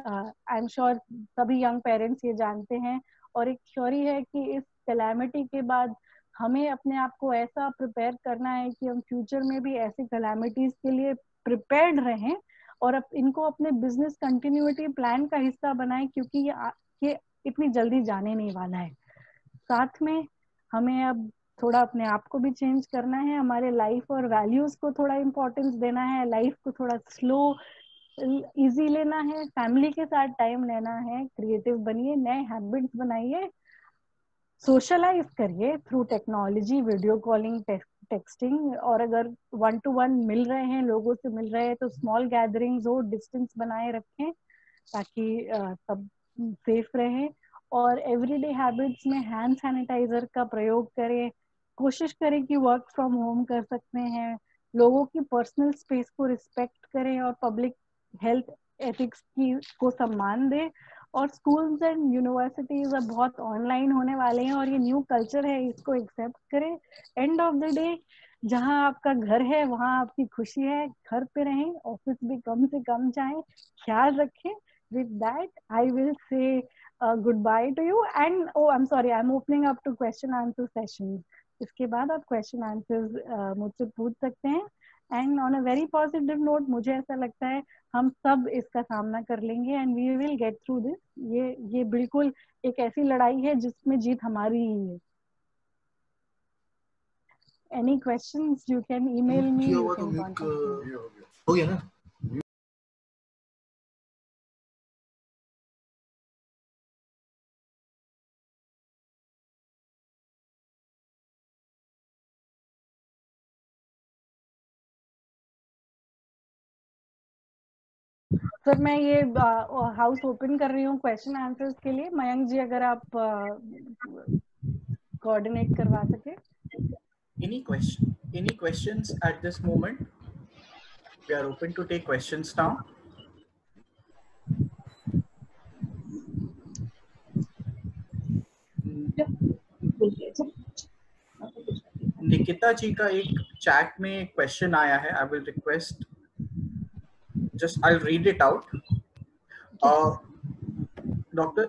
आई एम श्योर सभी यंग पेरेंट्स ये जानते हैं, और एक थ्योरी है कि इस कैलामिटी के बाद हमें अपने आप को ऐसा प्रिपेयर करना है कि हम फ्यूचर में भी ऐसी कैलामिटीज के लिए प्रिपेयर्ड रहें, और इनको अपने बिजनेस कंटिन्यूटी प्लान का हिस्सा बनाएं, क्योंकि ये इतनी जल्दी जाने नहीं वाला है। साथ में हमें अब थोड़ा अपने आप को भी चेंज करना है, हमारे लाइफ और वैल्यूज को थोड़ा इम्पोर्टेंस देना है, लाइफ को थोड़ा स्लो इजी लेना है, फैमिली के साथ टाइम लेना है, क्रिएटिव बनिए, नए हैबिट्स बनाइए, सोशलाइज करिए through technology, video calling, texting, और अगर 1-to-1 मिल रहे हैं, लोगों से मिल रहे हैं, तो स्मॉल गैदरिंग्स हो, डिस्टेंस बनाए रखें ताकि सब सेफ रहे। और एवरीडे हैबिट्स में हैंड सैनिटाइजर का प्रयोग करें, कोशिश करें कि वर्क फ्रॉम होम कर सकते हैं, लोगों की पर्सनल स्पेस को रिस्पेक्ट करें और पब्लिक हेल्थ एथिक्स की को सम्मान दें। और स्कूल्स एंड यूनिवर्सिटीज अब बहुत ऑनलाइन होने वाले हैं, और ये न्यू कल्चर है, इसको एक्सेप्ट करें। एंड ऑफ द डे, जहाँ आपका घर है वहाँ आपकी खुशी है, घर पे रहें, ऑफिस भी कम से कम जाएं, ख्याल रखें। with that I will say goodbye to you, and oh I'm sorry, I'm opening up to question answer sessions। इसके बाद आप question answers मुझसे पूछ सकते हैं। And on a very positive note, मुझे ऐसा लगता है हम सब इसका सामना कर लेंगे, and we will get through this. ये बिल्कुल एक ऐसी लड़ाई है जिसमें जीत हमारी ही है। Any questions you can email me, you can contact me. हो गया ना? सर मैं ये हाउस ओपन कर रही हूँ क्वेश्चन आंसर्स के लिए। मयंक जी, अगर आप कोऑर्डिनेट करवा सके। Any questions at this moment? We are open to take questions now. Nikita जी का एक चैट में क्वेश्चन आया है, I will request, just I will read it out. Doctor,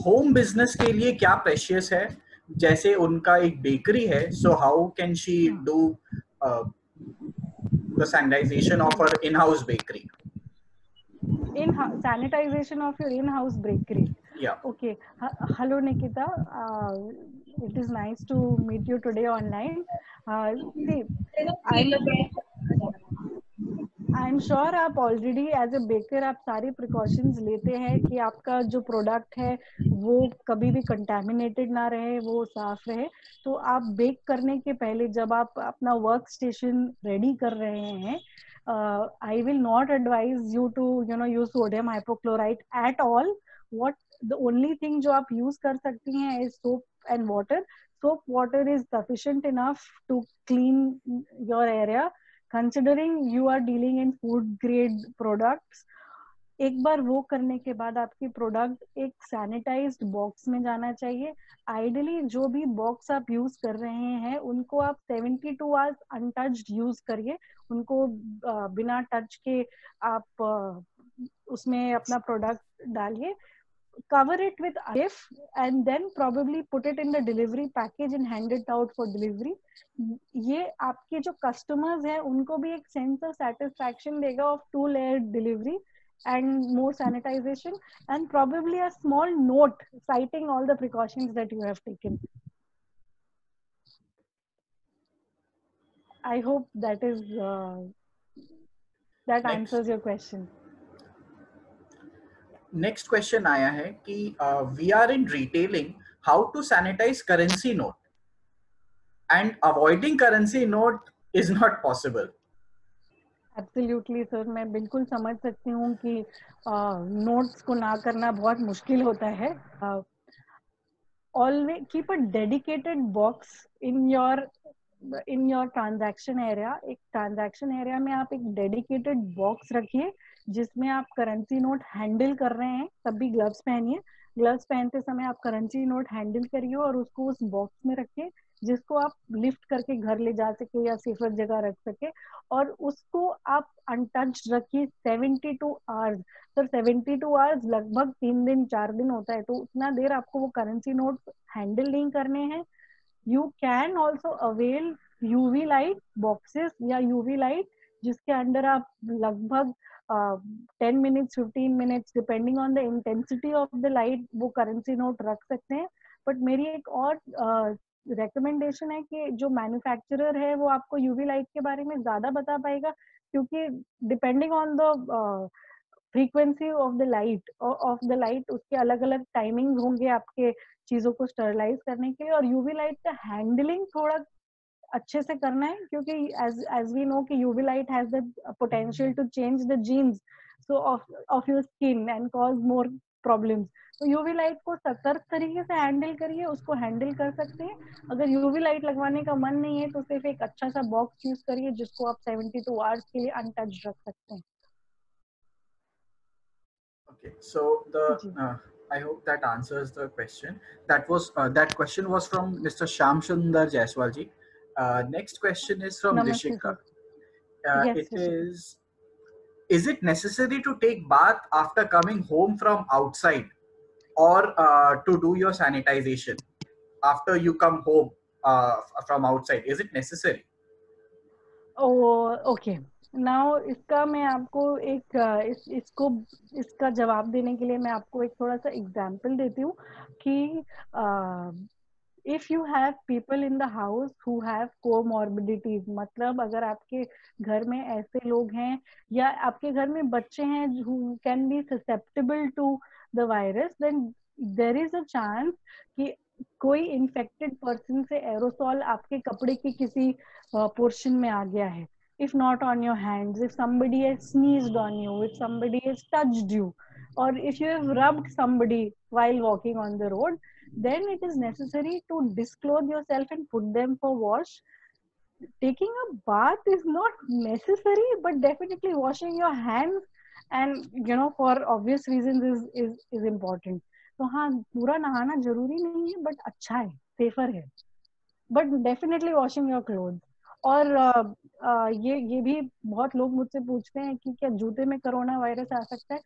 home business के लिए क्या प्रेशियस है? जैसे उनका एक बेकरी है, so how can she do the sanitisation of her in house bakery? Sanitization of your in-house bakery. Yeah. Okay. Hello Nikita, it is nice to meet you today online. See, I'm sure आप already as a baker आप सारी precautions लेते हैं कि आपका जो product है वो कभी भी कंटेमिनेटेड ना रहे, वो साफ रहे। तो आप बेक करने के पहले जब आप अपना वर्क स्टेशन रेडी कर रहे हैं, I will not advise you to use sodium hypochlorite at all. What the only thing जो आप use कर सकती हैं is soap and water. Soap water is sufficient enough to clean your area, considering you are dealing in food grade products। एक बार वो करने के बाद आपकी प्रोडक्ट एक सैनिटाइज्ड बॉक्स में जाना चाहिए। आइडियली जो भी बॉक्स आप यूज कर रहे हैं उनको आप 72 आवर्स अनटच्ड यूज करिए, उनको बिना टच के आप उसमें अपना प्रोडक्ट डालिए, cover it with IF and then probably put it in the delivery package and hand it out for delivery। ये आपके जो customers हैं उनको भी एक sense of satisfaction देगा of 2-layer delivery and more sanitization and probably a small note citing all the precautions that you have taken। I hope that is that answers your question। Next question आया है कि we are in retailing, how to sanitise currency note and avoiding currency note is not possible. Absolutely sir, मैं बिल्कुल समझ सकती हूँ कि notes को ना करना बहुत मुश्किल होता है। Always keep a dedicated box in your transaction area. एक ट्रांजैक्शन एरिया में आप एक डेडिकेटेड बॉक्स रखिए जिसमें आप करेंसी नोट हैंडल कर रहे हैं, तब भी ग्लव्स पहनिए, ग्लव्स पहनते समय आप करेंसी नोट हैंडल करिए और उसको उस बॉक्स में रखिए जिसको आप लिफ्ट करके घर ले जा सके या सेफर जगह रख सके, और उसको आप अनटच्ड रखिए 72 आवर्स। सर 72 आवर्स लगभग 3 दिन 4 दिन होता है, तो उतना देर आपको वो करेंसी नोट हैंडल नहीं करने हैं। You can also avail UV light boxes या यूवी लाइट जिसके अंडर आप लगभग 10 minutes 15 minutes depending on the intensity of the light वो करेंसी नोट रख सकते हैं। बट मेरी एक और रिकमेंडेशन है कि जो मैन्युफैक्चरर है वो आपको यूवी लाइट के बारे में ज्यादा बता पाएगा, क्योंकि depending on the frequency of the light उसके अलग अलग टाइमिंग होंगे आपके चीजों को स्टरलाइज करने के लिए। और यूवी लाइट का हैंडलिंग थोड़ा अच्छे से करना है, क्योंकि एज वी नो कि UV light has the potential to change the genes so of your skin and cause more problems. तो यूवी लाइट को सतर्क तरीके से हैंडल करिए, उसको हैंडल कर सकते हैं। अगर यूवी लाइट लगवाने का मन नहीं है तो सिर्फ एक अच्छा सा बॉक्स यूज करिए जिसको आप 72 आवर्स के लिए अनटच्ड रख सकते हैं। Okay, so I hope that answers the question. That question was from Mr. Sham Sundar Jaiswal ji. Next question is from नमस्ते Rishika. Sir. Yes It Rishika. is it necessary to take bath after coming home from outside, or to do your sanitization after you come home from outside? Is it necessary? Okay now इसका मैं आपको एक इसका जवाब देने के लिए मैं आपको एक थोड़ा सा एग्जांपल देती हूँ कि if you have people in the house who have comorbidities, मतलब अगर आपके घर में ऐसे लोग हैं या आपके घर में बच्चे हैं who can be susceptible to the virus, then there is a chance कि कोई इन्फेक्टेड पर्सन से एरोसॉल आपके कपड़े की किसी पोर्शन में आ गया है। If not on your hands, if somebody has sneezed on you, if somebody has touched you, or if you have rubbed somebody while walking on the road, then it is necessary to disclothe yourself and put them for wash. Taking a bath is not necessary, but definitely washing your hands and for obvious reasons is important. तो हाँ, पूरा नहाना जरूरी नहीं है, but अच्छा है, safer है, but definitely washing your cloth. और ये भी बहुत लोग मुझसे पूछते हैं कि क्या जूते में कोरोना वायरस आ सकता है।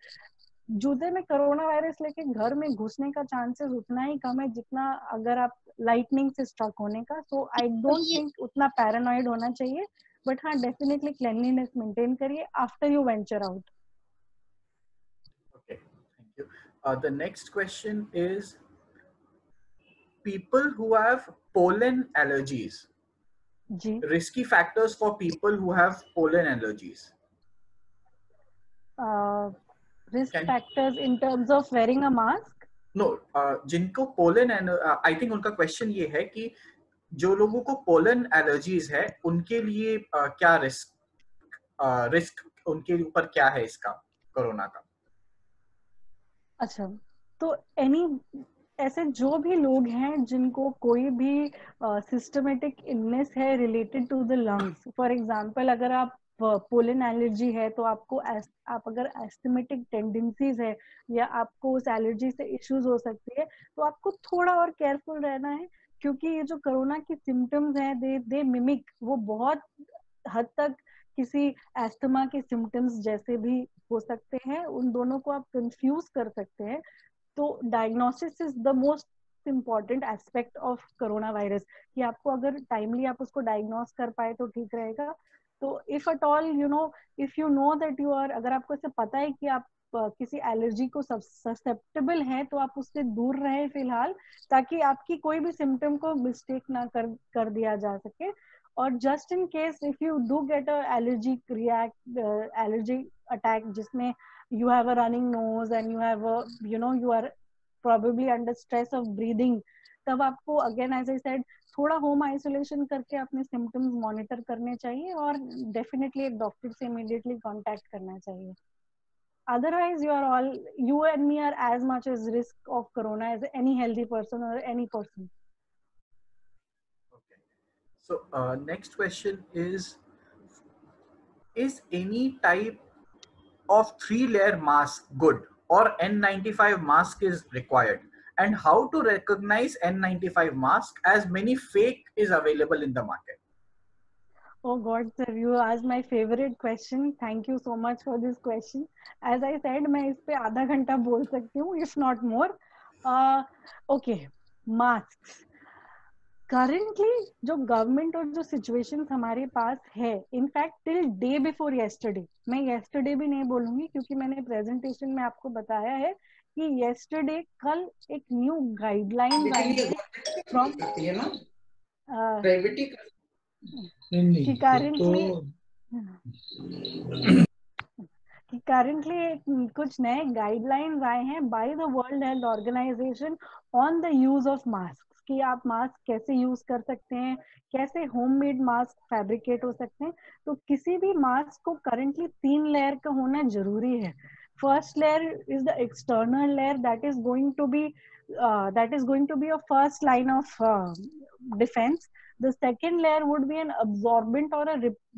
जूते में कोरोना वायरस लेके घर में घुसने का चांसेस उतना ही कम है जितना अगर आप लाइटनिंग से स्ट्रक होने का। सो आई डोंट थिंक उतना पैरानॉइड होना चाहिए, बट हाँ डेफिनेटली क्लेanलीनेस मेंटेन करिए after you venture out. Okay, thank you. The next question is people who have pollen allergies. जी Risky factors for people who have pollen allergies. Risk Can factors in terms of wearing a mask. no, जिनको pollen I think उनका question ये है कि जो लोगों को pollen allergies है उनके लिए क्या रिस्क उनके ऊपर क्या है इसका कोरोना का। अच्छा, तो एनी ऐसे जो भी लोग हैं जिनको कोई भी सिस्टमेटिक इलनेस है related to the lungs, for example अगर आप पोलन एलर्जी है तो आपको आप अगर एस्थमेटिक टेंडेंसीज है या आपको उस एलर्जी से इश्यूज हो सकती है, तो आपको थोड़ा और केयरफुल रहना है, क्योंकि ये जो कोरोना की सिम्टम्स हैं दे मिमिक, वो बहुत हद तक किसी एस्थमा के सिम्टम्स जैसे भी हो सकते हैं, उन दोनों को आप कंफ्यूज कर सकते हैं। तो diagnosis is the most important aspect of corona virus, कि आपको अगर टाइमली आप उसको डायग्नोस कर पाए तो ठीक रहेगा। तो if at all if you know that you are, अगर आपको इसे पता है कि आप किसी एलर्जी को ससेप्टेबल है, तो आप उससे दूर रहे फिलहाल, ताकि आपकी कोई भी सिम्टम को मिस्टेक ना कर दिया जा सके। और just in case if you do get a allergy attack जिसमें you have a running nose and you have a you are probably under stress of breathing, तब आपको अगेन एज आई सेड थोड़ा होम आइसोलेशन करके अपने symptoms monitor करने चाहिए और definitely एक डॉक्टर से इमीडिएटली कांटेक्ट करना चाहिए। otherwise you and me are as much as risk of corona as any healthy person or any person. Okay. So next question is any type of 3-layer mask good or N95 mask is required, and how to recognize N95 mask as many fake is available in the market? Oh God, sir, you asked my favorite question. Thank you so much for this question. As I said, मैं इस पे आधा घंटा बोल सकती हूँ, if not more. Okay, masks. Currently, जो government और जो सिचुएशंस हमारे पास है, in fact till day before yesterday, मैं येस्टरडे भी नहीं बोलूंगी क्योंकि मैंने प्रेजेंटेशन में आपको बताया है कि येस्टरडे कल एक न्यू गाइडलाइंस आई है फ्रॉम कि करंटली कुछ नए गाइडलाइंस आए हैं by the World health Organization on the use of mask, कि आप मास्क कैसे यूज कर सकते हैं, कैसे होममेड मास्क फैब्रिकेट हो सकते हैं. तो किसी भी मास्क को करंटली 3 लेयर का होना जरूरी है. First layer is the external layer that is going to be a first line of defence. The second layer would be an absorbent or a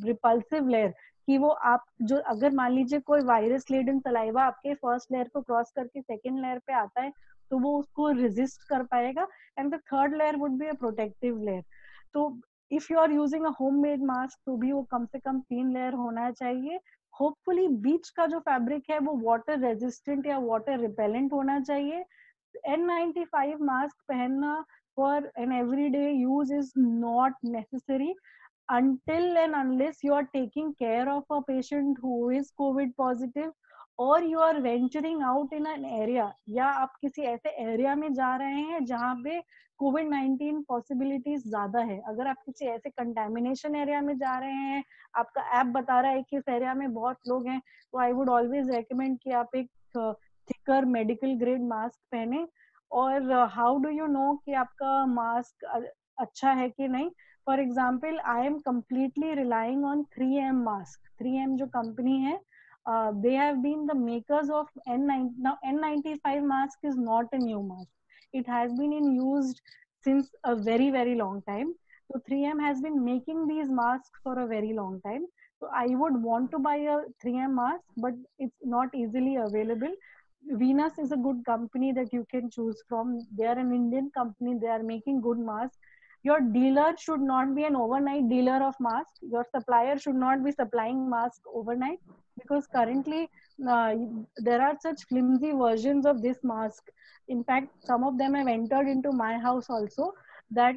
repulsive layer, कि वो आप जो अगर मान लीजिए कोई वायरस लेडन सलाइवा आपके फर्स्ट लेयर को क्रॉस करके सेकंड लेयर पे आता है तो वो उसको रेजिस्ट कर पाएगा. And the third layer would be a protective layer. तो if you are using a homemade mask तो भी वो कम से कम 3 लेयर होना चाहिए. होपफुली बीच का जो फैब्रिक है वो वाटर रेजिस्टेंट या वाटर रिपेलेंट होना चाहिए. N95 मास्क पहनना for an everyday use is not necessary until and unless you are taking care of a patient who is COVID positive or you are venturing out in an area, या आप किसी ऐसे area में जा रहे हैं जहाँ पे COVID-19 पॉसिबिलिटीज ज्यादा है. अगर आप किसी ऐसे कंटेमिनेशन एरिया में जा रहे हैं, आपका ऐप बता रहा है कि इस एरिया में बहुत लोग हैं, तो आई वुड ऑलवेज रेकमेंड कि आप एक थिकर मेडिकल ग्रेड मास्क पहने. और हाउ डू यू नो कि आपका मास्क अच्छा है कि नहीं? For example, I am completely relying on 3M mask. 3M जो कंपनी है, they have been the makers of N9. Now N95 mask is not a new mask. It has been in used since a very very long time. So 3M has been making these masks for a very long time. So I would want to buy a 3M mask, but it's not easily available. Venus is a good company that you can choose from. They are an Indian company. They are making good masks. Your dealer should not be an overnight dealer of masks. Your supplier should not be supplying masks overnight, because currently there are such flimsy versions of this mask. In fact, some of them have entered into my house also, that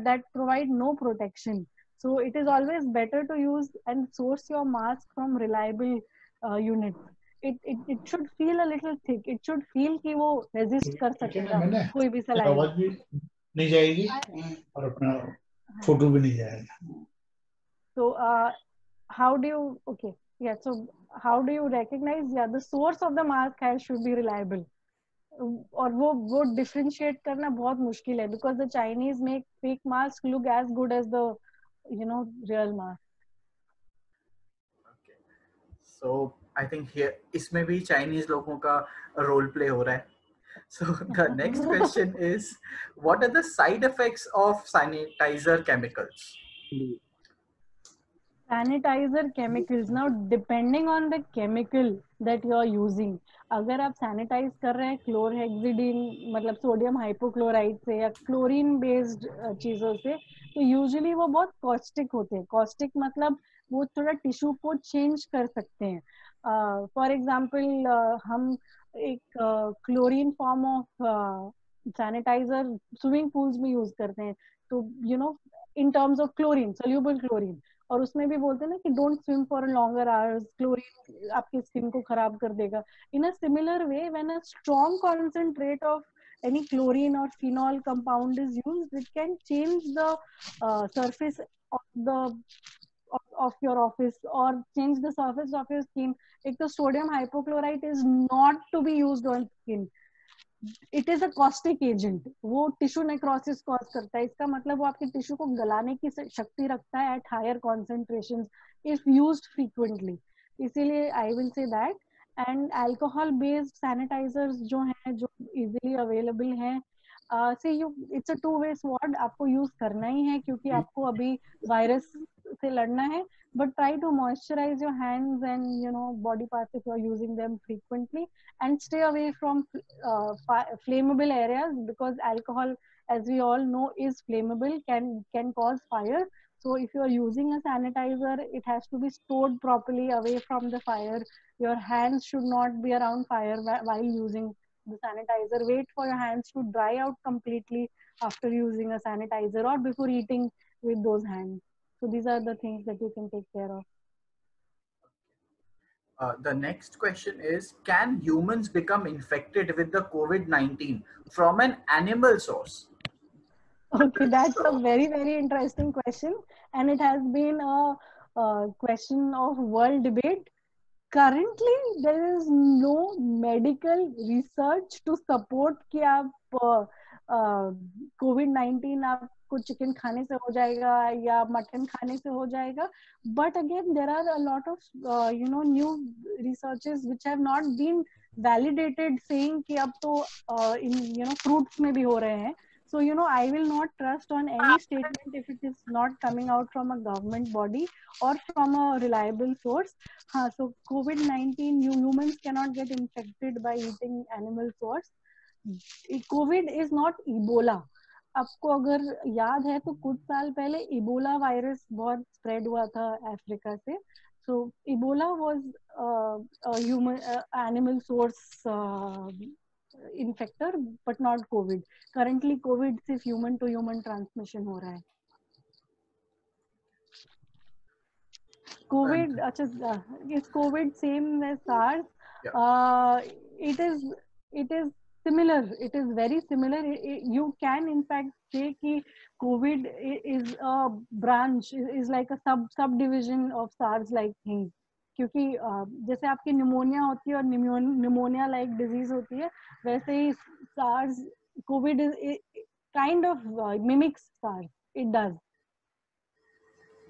that provide no protection. So it is always better to use and source your mask from reliable units. It should feel a little thick. It should feel कि वो resist कर सकेगा कोई भी saliva. आवाज भी नहीं जाएगी और अपना फोटो भी नहीं जाएगा. So how do you, okay, yeah, so how do you recognize, yeah, the source of the mask should be reliable. और वो differentiate करना बहुत मुश्किल है, because the Chinese make fake mask look as good as the real mask. Okay. So I think here इसमें भी Chinese लोगों का role play हो रहा है. So the next question is, what are the side effects of sanitizer chemicals? Sanitizer chemicals, now depending on the chemical that you are using. अगर आप sanitise कर रहे हैं क्लोरहेक्सिडिन मतलब सोडियम हाइपोक्लोराइड से या क्लोरीन बेस्ड चीजों से, तो यूजुअली वो बहुत कॉस्टिक होते हैं. कॉस्टिक मतलब वो थोड़ा टिश्यू को चेंज कर सकते हैं. फॉर एग्जाम्पल हम एक chlorine form of sanitiser swimming pools में यूज करते हैं, तो in terms of chlorine, soluble chlorine, और उसमें भी बोलते हैं ना कि don't swim for longer hours, chlorine आपकी स्किन को खराब कर देगा. In a similar way, when a strong concentrate of any chlorine or phenol compound is used, it can change the surface of the of your office or change the surface of your skin. एक तो sodium hypochlorite is not to be used on skin. It is a caustic agent. वो tissue necrosis cause करता है. इसका मतलब वो आपके tissue को गलाने की शक्ति रखता है at higher concentration if used frequently. इसीलिए I will say that. And alcohol based sanitisers जो हैं, जो इजीली अवेलेबल हैं, say you it's a two way sword. आपको यूज करना ही है क्योंकि आपको अभी वायरस से लड़ना है. but try to moisturize your hands and body parts if you are using them frequently, and stay away from flammable areas, because alcohol, as we all know, is flammable, can cause fire. So if you are using a sanitizer, it has to be stored properly away from the fire. Your hands should not be around fire while using the sanitizer. Wait for your hands to dry out completely after using a sanitizer, or before eating with those hands. So these are the things that you can take care of. The next question is, can humans become infected with the COVID-19 from an animal source? Okay, that's a very, very interesting question. And it has been a question of world debate. Currently, there is no medical research to support कि आप COVID-19 आपको chicken खाने से हो जाएगा या mutton खाने से हो जाएगा. But again, there are a lot of new researches which have not been validated, saying कि अब तो in fruits में भी हो रहे हैं. So, I will not trust on any statement if it is not coming out from a government body or from a reliable source. So COVID-19, humans cannot get infected by eating animal source. COVID is not Ebola. आपको अगर याद है तो कुछ साल पहले Ebola virus बहुत spread हुआ था अफ्रीका से. So Ebola was a human animal source infector, but not COVID. Currently, COVID सिर्फ human to human transmission हो रहा है. COVID, अच्छा, is COVID same as SARS? Yeah. It is similar. It is very similar. You can in fact say कि COVID is a branch, is like a subdivision of SARS-like thing. क्योंकि जैसे आपकी pneumonia होती है और pneumonia like disease होती है, वैसे ही SARS, COVID is kind of mimics SARS. It does.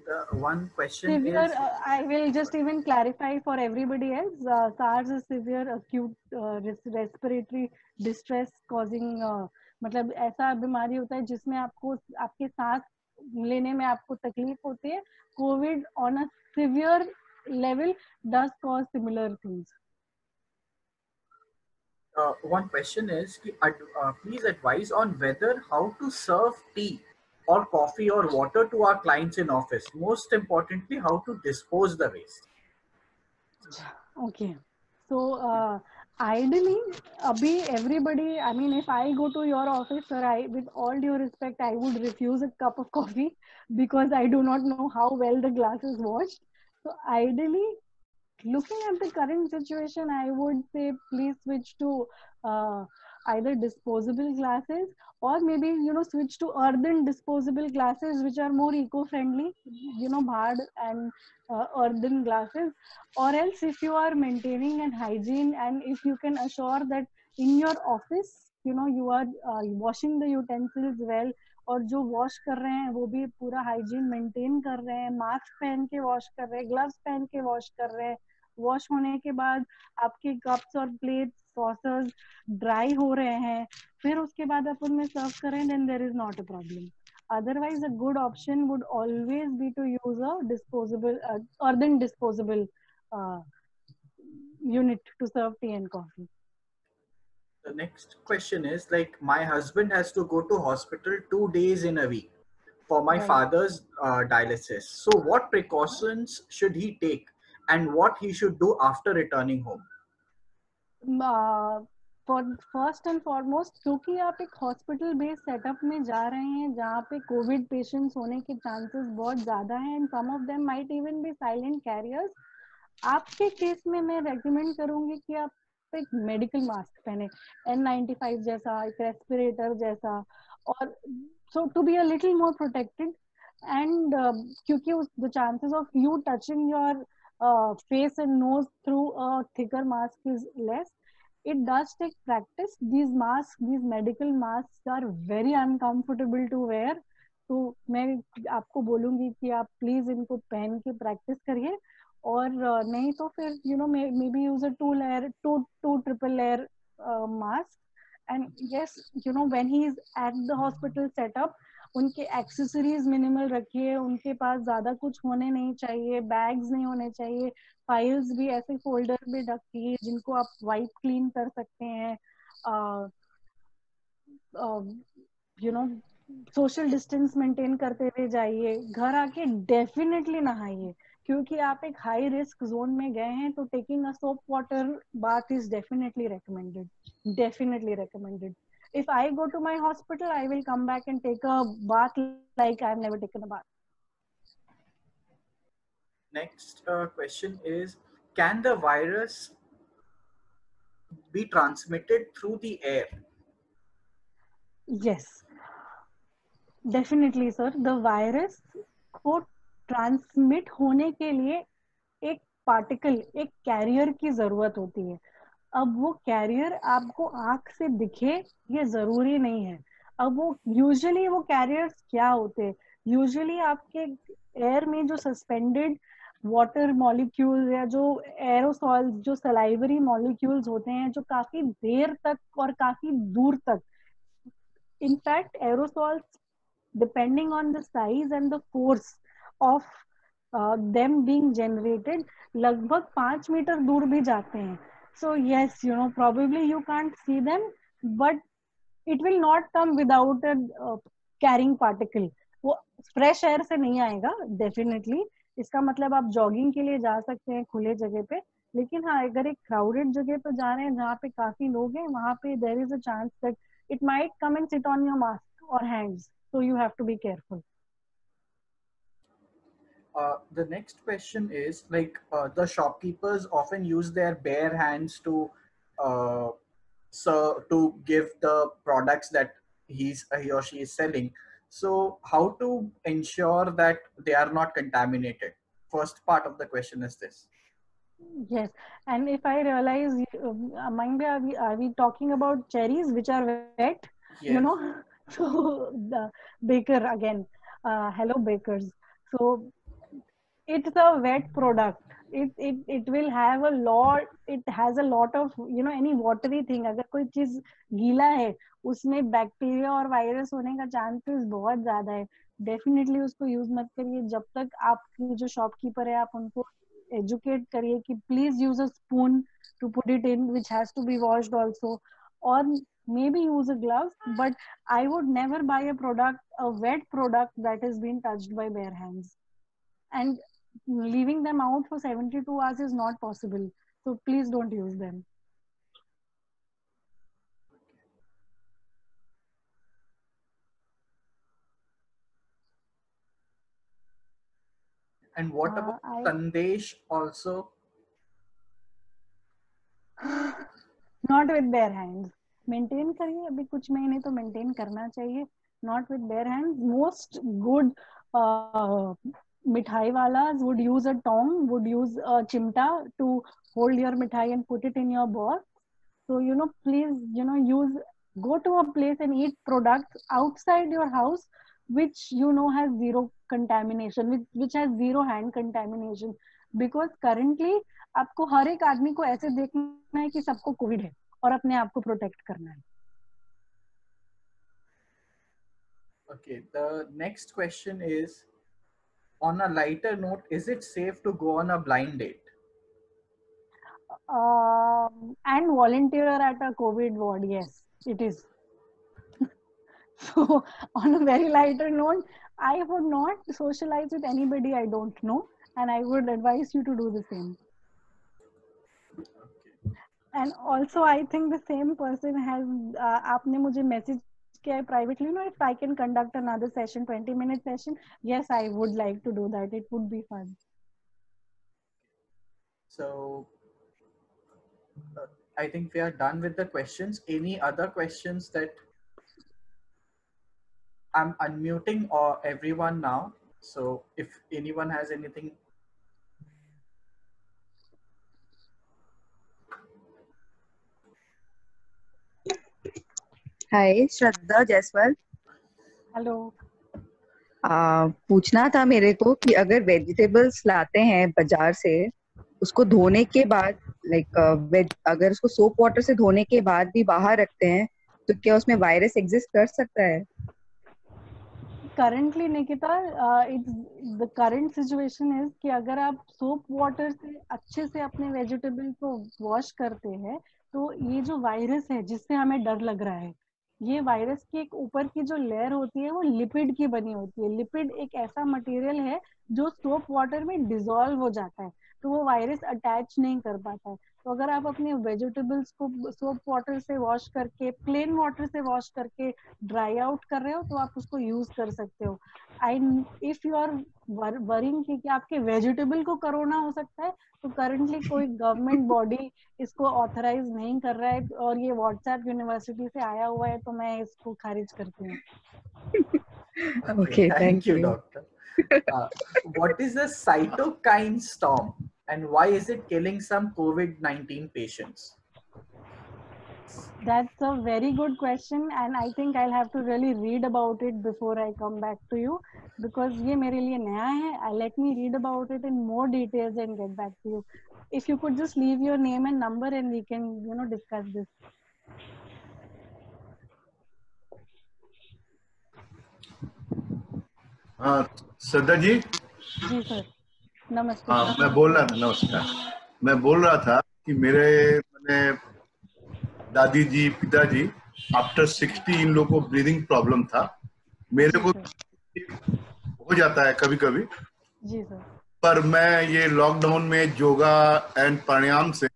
The one question severe, is, I will just even clarify for everybody else. SARS is severe acute respiratory distress causing, मतलब ऐसा बीमारी होता है जिसमें आपको आपके सांस लेने में आपको तकलीफ होती है. Covid on a severe level does cause similar things. one question is, please advise on whether how to serve tea or coffee or water to our clients in office. Most importantly, how to dispose the waste. Okay. So ideally, abhi everybody, I mean, if I go to your office, sir, with all due respect, I would refuse a cup of coffee because I do not know how well the glass is washed. So ideally, looking at the current situation, I would say please switch to either disposable glasses, or maybe switch to earthen disposable glasses which are more eco-friendly, bhad and earthen glasses. Or else, if you are maintaining an hygiene, and if you can assure that in your office you are washing the utensils well, और जो wash कर रहे हैं वो भी पूरा hygiene maintain कर रहे हैं, मास्क पहन के वॉश कर रहे हैं, ग्लव्स पहन के वॉश कर रहे हैं, वॉश होने के बाद आपके कप्स और प्लेट्स सॉसर्स ड्राई हो रहे हैं, फिर उसके बाद आप उनमें सर्व करें, then there is not a problem. Otherwise, a good option would always be to use a disposable, earthen disposable unit to serve tea and coffee. The next question is, like, my husband has to go to hospital 2 days in a week for my father's dialysis. So what precautions should he take and what he should do after returning home? For first and foremost, क्योंकि आप एक hospital based setup में जा रहे हैं जहाँ पे Covid patients होने के चांसेस बहुत ज्यादा हैं, and some of them might even be silent carriers. आपके केस में मैं रेकमेंड करूंगी कि आप एक मेडिकल मास्क पहने, N95 जैसा, एक रेस्पिरेटर जैसा, और so to be a little more protected. And क्योंकि the chances of you touching your face and nose through a thicker mask is less. It does take practice. These masks, these medical masks are very uncomfortable to wear. तो मैं आपको बोलूंगी कि आप please इनको पहन के प्रैक्टिस करिए, और नहीं तो फिर may be use a 2 triple layer mask, And yes, you know, when he is at the hospital setup, उनके एक्सेसरीज मिनिमल रखिए, उनके पास ज्यादा कुछ होने नहीं चाहिए, बैग्स नहीं होने चाहिए, फाइल्स भी ऐसे फोल्डर में रखिए जिनको आप वाइप क्लीन कर सकते हैं, you know social distance maintain करते हुए जाइए, घर आके डेफिनेटली नहाइए, क्योंकि आप एक हाई रिस्क जोन में गए हैं, तो taking a soap water bath is definitely recommended. If I go to my hospital, I will come back and take a bath like I've never taken a bath. Next question is, can the virus be transmitted through the air? Yes, definitely sir. The virus को transmit होने के लिए एक particle, एक career की जरूरत होती है. अब वो कैरियर आपको आंख से दिखे ये जरूरी नहीं है. अब वो यूजुअली वो कैरियर्स क्या होते हैं, यूजुअली आपके एयर में जो सस्पेंडेड वाटर मॉलिक्यूल्स या जो एरोसॉल्स, जो सलाइवरी मॉलिक्यूल्स होते हैं, जो काफी देर तक और काफी दूर तक, in fact aerosols depending on the size and the force of them being generated, लगभग 5 मीटर दूर भी जाते हैं. So yes, you know, probably you can't see them, but it will not come without a carrying particle. वो fresh air से नहीं आएगा definitely. इसका मतलब आप जॉगिंग के लिए जा सकते हैं खुले जगह पे, लेकिन हाँ, अगर एक क्राउडेड जगह पे जा रहे हैं जहाँ पे काफी लोग हैं, वहाँ पे there is a chance that it might come and sit on your mask or hands. So you have to be careful. The next question is, like, the shopkeepers often use their bare hands to give the products that he or she is selling. So how to ensure that they are not contaminated? First part of the question is this. Yes, and if I realize, Amanda, are we talking about cherries which are wet? Yes. You know, so the baker again. Hello, bakers. So it's a wet product. It will have a lot. It has a lot of, you know, any watery thing. अगर कोई चीज गीला है, उसमें bacteria और virus होने का chances बहुत ज्यादा है. डेफिनेटली उसको यूज मत करिए. जब तक आपकी जो शॉपकीपर है, आप उनको एजुकेट करिए कि please use a spoon to put it in, which has to be washed also, और maybe use a glove, but I would never buy a product, a wet product that has been touched by bare hands. And leaving them out for 72 hours is not possible. So please don't use them. And what about Sandesh also? Not with bare hands. Maintain करिए, अभी कुछ महीने तो maintain करना चाहिए. Not with bare hands. Most good mithai walas would use a tong, would use a chimta to hold your mithai and put it in your box. So, you know, please, you know, go to a place and eat products outside your house which you know has zero contamination, which has zero hand contamination. Because currently आपको हर एक आदमी को ऐसे देखना है कि सबको Covid है और अपने आप को प्रोटेक्ट करना है. Okay, the next question is, on a lighter note, is it safe to go on a blind date? And volunteer at a COVID ward? Yes, it is. So on a very lighter note, I would not socialize with anybody I don't know, and I would advise you to do the same. Okay. And also I think the same person has आपने मुझे message किया privately, you know, if I can conduct another session, 20-minute session, yes, I would like to do that. It would be fun. So I think we are done with the questions. Any other questions? That I'm unmuting everyone now. So if anyone has anything. Hi, Shraddha Jaiswal. Hello. पूछना था मेरे को कि अगर vegetables लाते हैं बाजार से, उसको धोने के बाद, लाइक अगर उसको सोप वाटर से धोने के बाद भी बाहर रखते हैं, तो क्या उसमें वायरस एग्जिस्ट कर सकता है? Currently Nikita, it's the current situation is कि अगर आप सोप वाटर से अच्छे से अपने वेजिटेबल को वॉश करते हैं तो ये जो वायरस है जिससे हमें डर लग रहा है, ये वायरस की एक ऊपर की जो लेयर होती है वो लिपिड की बनी होती है। लिपिड एक ऐसा मटेरियल है जो सोप वाटर में डिसॉल्व हो जाता है, तो वो वायरस अटैच नहीं कर पाता है। तो अगर आप अपने वेजिटेबल्स को सोप वाटर से वॉश करके, प्लेन वाटर से वॉश करके ड्राई आउट कर रहे हो तो आप उसको यूज कर सकते हो। इफ यू आर वरिंग कि आपके वेजिटेबल को कोरोना हो सकता है, तो करंटली कोई गवर्नमेंट बॉडी इसको ऑथराइज नहीं कर रहा है और ये व्हाट्सएप यूनिवर्सिटी से आया हुआ है, तो मैं इसको खारिज करती हूँ। Okay, thank you. Doctor. What is the cytokine storm and why is it killing some COVID-19 patients? That's a very good question and I think I'll have to really read about it before I come back to you because ये मेरे लिए नया है. Let me read about it in more details and get back to you. If you could just leave your name and number and we can, discuss this. हाँ श्रद्धा जी। जी sir, नमस्ते। हाँ मैं बोल रहा था, नमस्कार। मैं बोल रहा था कि मैंने दादी जी, पिताजी आफ्टर 60 इन लोगों को ब्रीदिंग प्रॉब्लम था। मेरे को हो जाता है कभी कभी जी सर, पर मैं ये लॉकडाउन में योगा एंड प्राणायाम से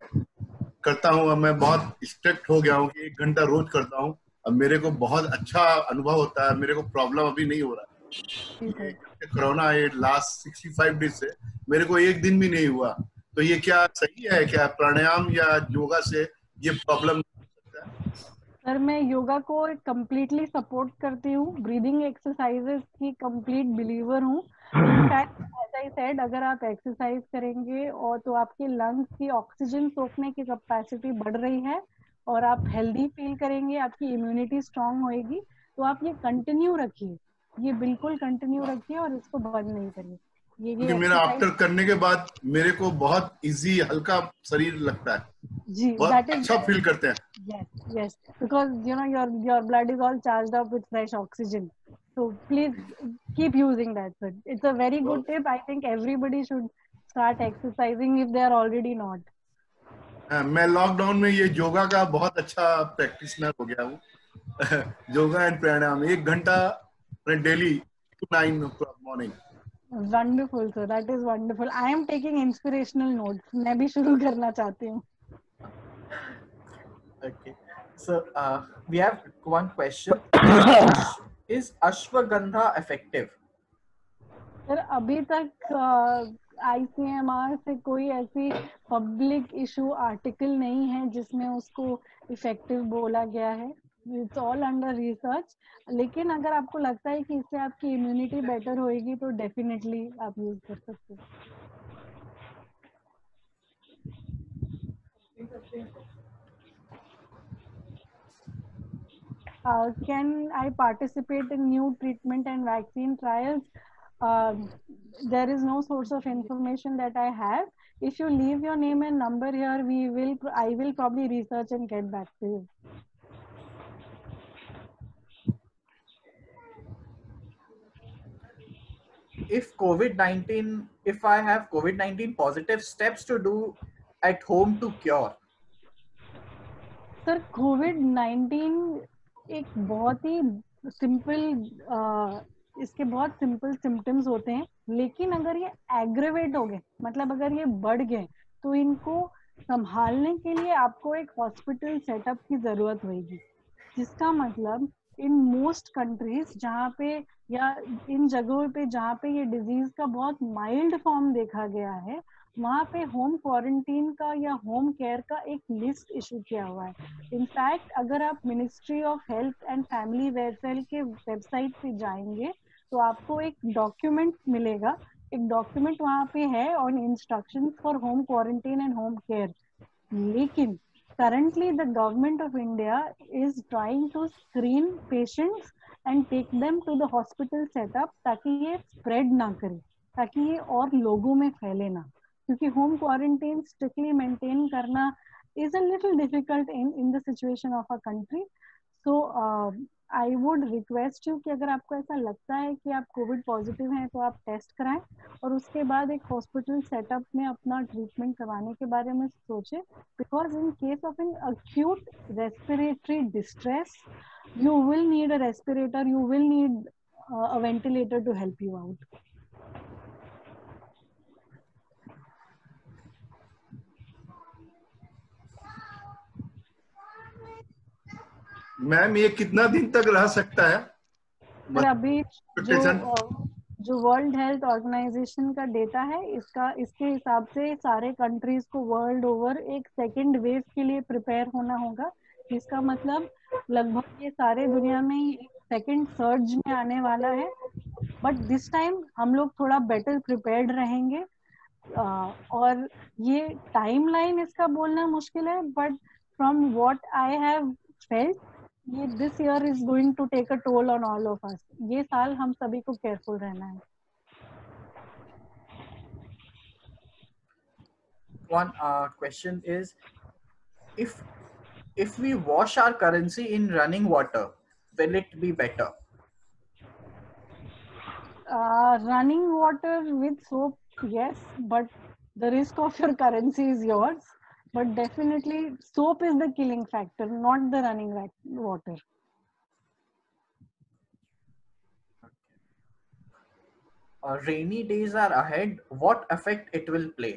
करता हूँ। मैं बहुत स्ट्रिक्ट हो गया हूँ कि 1 घंटा रोज करता हूँ। अब मेरे को बहुत अच्छा अनुभव होता है, मेरे को प्रॉब्लम अभी नहीं हो रहा है। कोरोना ये लास्ट 65 डेज से मेरे को 1 दिन भी नहीं हुआ। तो ये क्या सही है, क्या प्राणायाम या योगा से ये प्रॉब्लम हो सकता है? सर मैं योगा को कंप्लीटली सपोर्ट करती हूँ, ब्रीदिंग एक्सरसाइजेस की कंप्लीट बिलीवर हूँ। इनफैक्ट एज आई सेड, अगर आप एक्सरसाइज करेंगे और तो आपके लंग्स की ऑक्सीजन सोखने की कैपेसिटी बढ़ रही है और आप हेल्दी फील करेंगे, आपकी इम्यूनिटी स्ट्रांग होएगी। तो आप ये कंटिन्यू रखिए, ये बिल्कुल कंटिन्यू रखिए और इसको बंद नहीं करिए। क्योंकि मेरा आफ्टर करने के बाद मेरे को बहुत इजी, हल्का शरीर लगता है जी, बहुत अच्छा फील करते हैं। yes because your blood is all charged up with fresh oxygen, so please keep using that, sir. It's a very good tip. I think everybody should start exercising if they are already not. मैं lockdown में ये योगा का बहुत अच्छा practitioner हो गया हूँ। Yoga and प्राणायाम 1 घंटा daily 9 o'clock morning. Wonderful, sir. That is wonderful. I am taking inspirational notes. मैं भी शुरू करना चाहती हूँ। Okay, so we have one question. Is ashwagandha effective? Sir अभी तक ICMR से कोई ऐसी पब्लिक इशू आर्टिकल नहीं है जिसमें उसको इफेक्टिव बोला गया है। इट्स ऑल अंडर रिसर्च, लेकिन अगर आपको लगता है कि इससे आपकी इम्यूनिटी बेटर होएगी तो डेफिनेटली आप यूज कर सकते हो। Can I participate in new treatment and vaccine trials? There is no source of information that I have. If you leave your name and number here, I will probably research and get back to you. If I have COVID-19 positive, steps to do at home to cure. Sir COVID-19 एक बहुत ही simple, इसके बहुत simple symptoms होते हैं, लेकिन अगर ये aggravate हो गए, मतलब अगर ये बढ़ गए, तो इनको संभालने के लिए आपको एक हॉस्पिटल सेटअप की जरूरत होगी। जिसका मतलब इन मोस्ट कंट्रीज जहाँ पे या इन जगहों पे जहाँ पे ये डिजीज का बहुत माइल्ड फॉर्म देखा गया है, वहाँ पे होम क्वारंटीन का या होम केयर का एक लिस्ट इशू किया हुआ है। इनफैक्ट अगर आप ministry of health and family welfare के वेबसाइट पे जाएंगे तो आपको एक डॉक्यूमेंट मिलेगा, एक डॉक्यूमेंट वहाँ पे है on instructions for home quarantine and home care. लेकिन currently the government of India is trying to screen patients and take them to the hospital setup ताकि ये spread ना करे, ताकि ये और लोगों में फैले ना, क्योंकि home quarantine strictly maintain करना is a little difficult in the situation of our country. So I would request you कि अगर आपको ऐसा लगता है कि आप कोविड पॉजिटिव हैं तो आप टेस्ट कराएं और उसके बाद एक हॉस्पिटल सेटअप में अपना ट्रीटमेंट करवाने के बारे में सोचें, because in case of an acute respiratory distress you will need a respirator, you will need a ventilator to help you out. Ma'am ये कितना दिन तक रह सकता है? पर अभी जो वर्ल्ड हेल्थ ऑर्गेनाइजेशन का डेटा है इसके हिसाब से सारे कंट्रीज को वर्ल्ड ओवर एक सेकेंड वेव के लिए प्रिपेयर होना होगा, जिसका मतलब लगभग ये सारे दुनिया में एक सेकेंड सर्ज में आने वाला है। बट दिस टाइम हम लोग थोड़ा बेटर प्रिपेयर्ड रहेंगे। और ये टाइमलाइन इसका बोलना मुश्किल है, but from what I have felt ये this year is going to take a toll on all of us. ये साल हम सभी को केयरफुल रहना है। One question is, if we wash our currency in running water, will it be better? Running water with soap, yes, but the risk of your currency is yours. But definitely soap is the killing factor, not the running water. Rainy days are ahead. What effect it will play?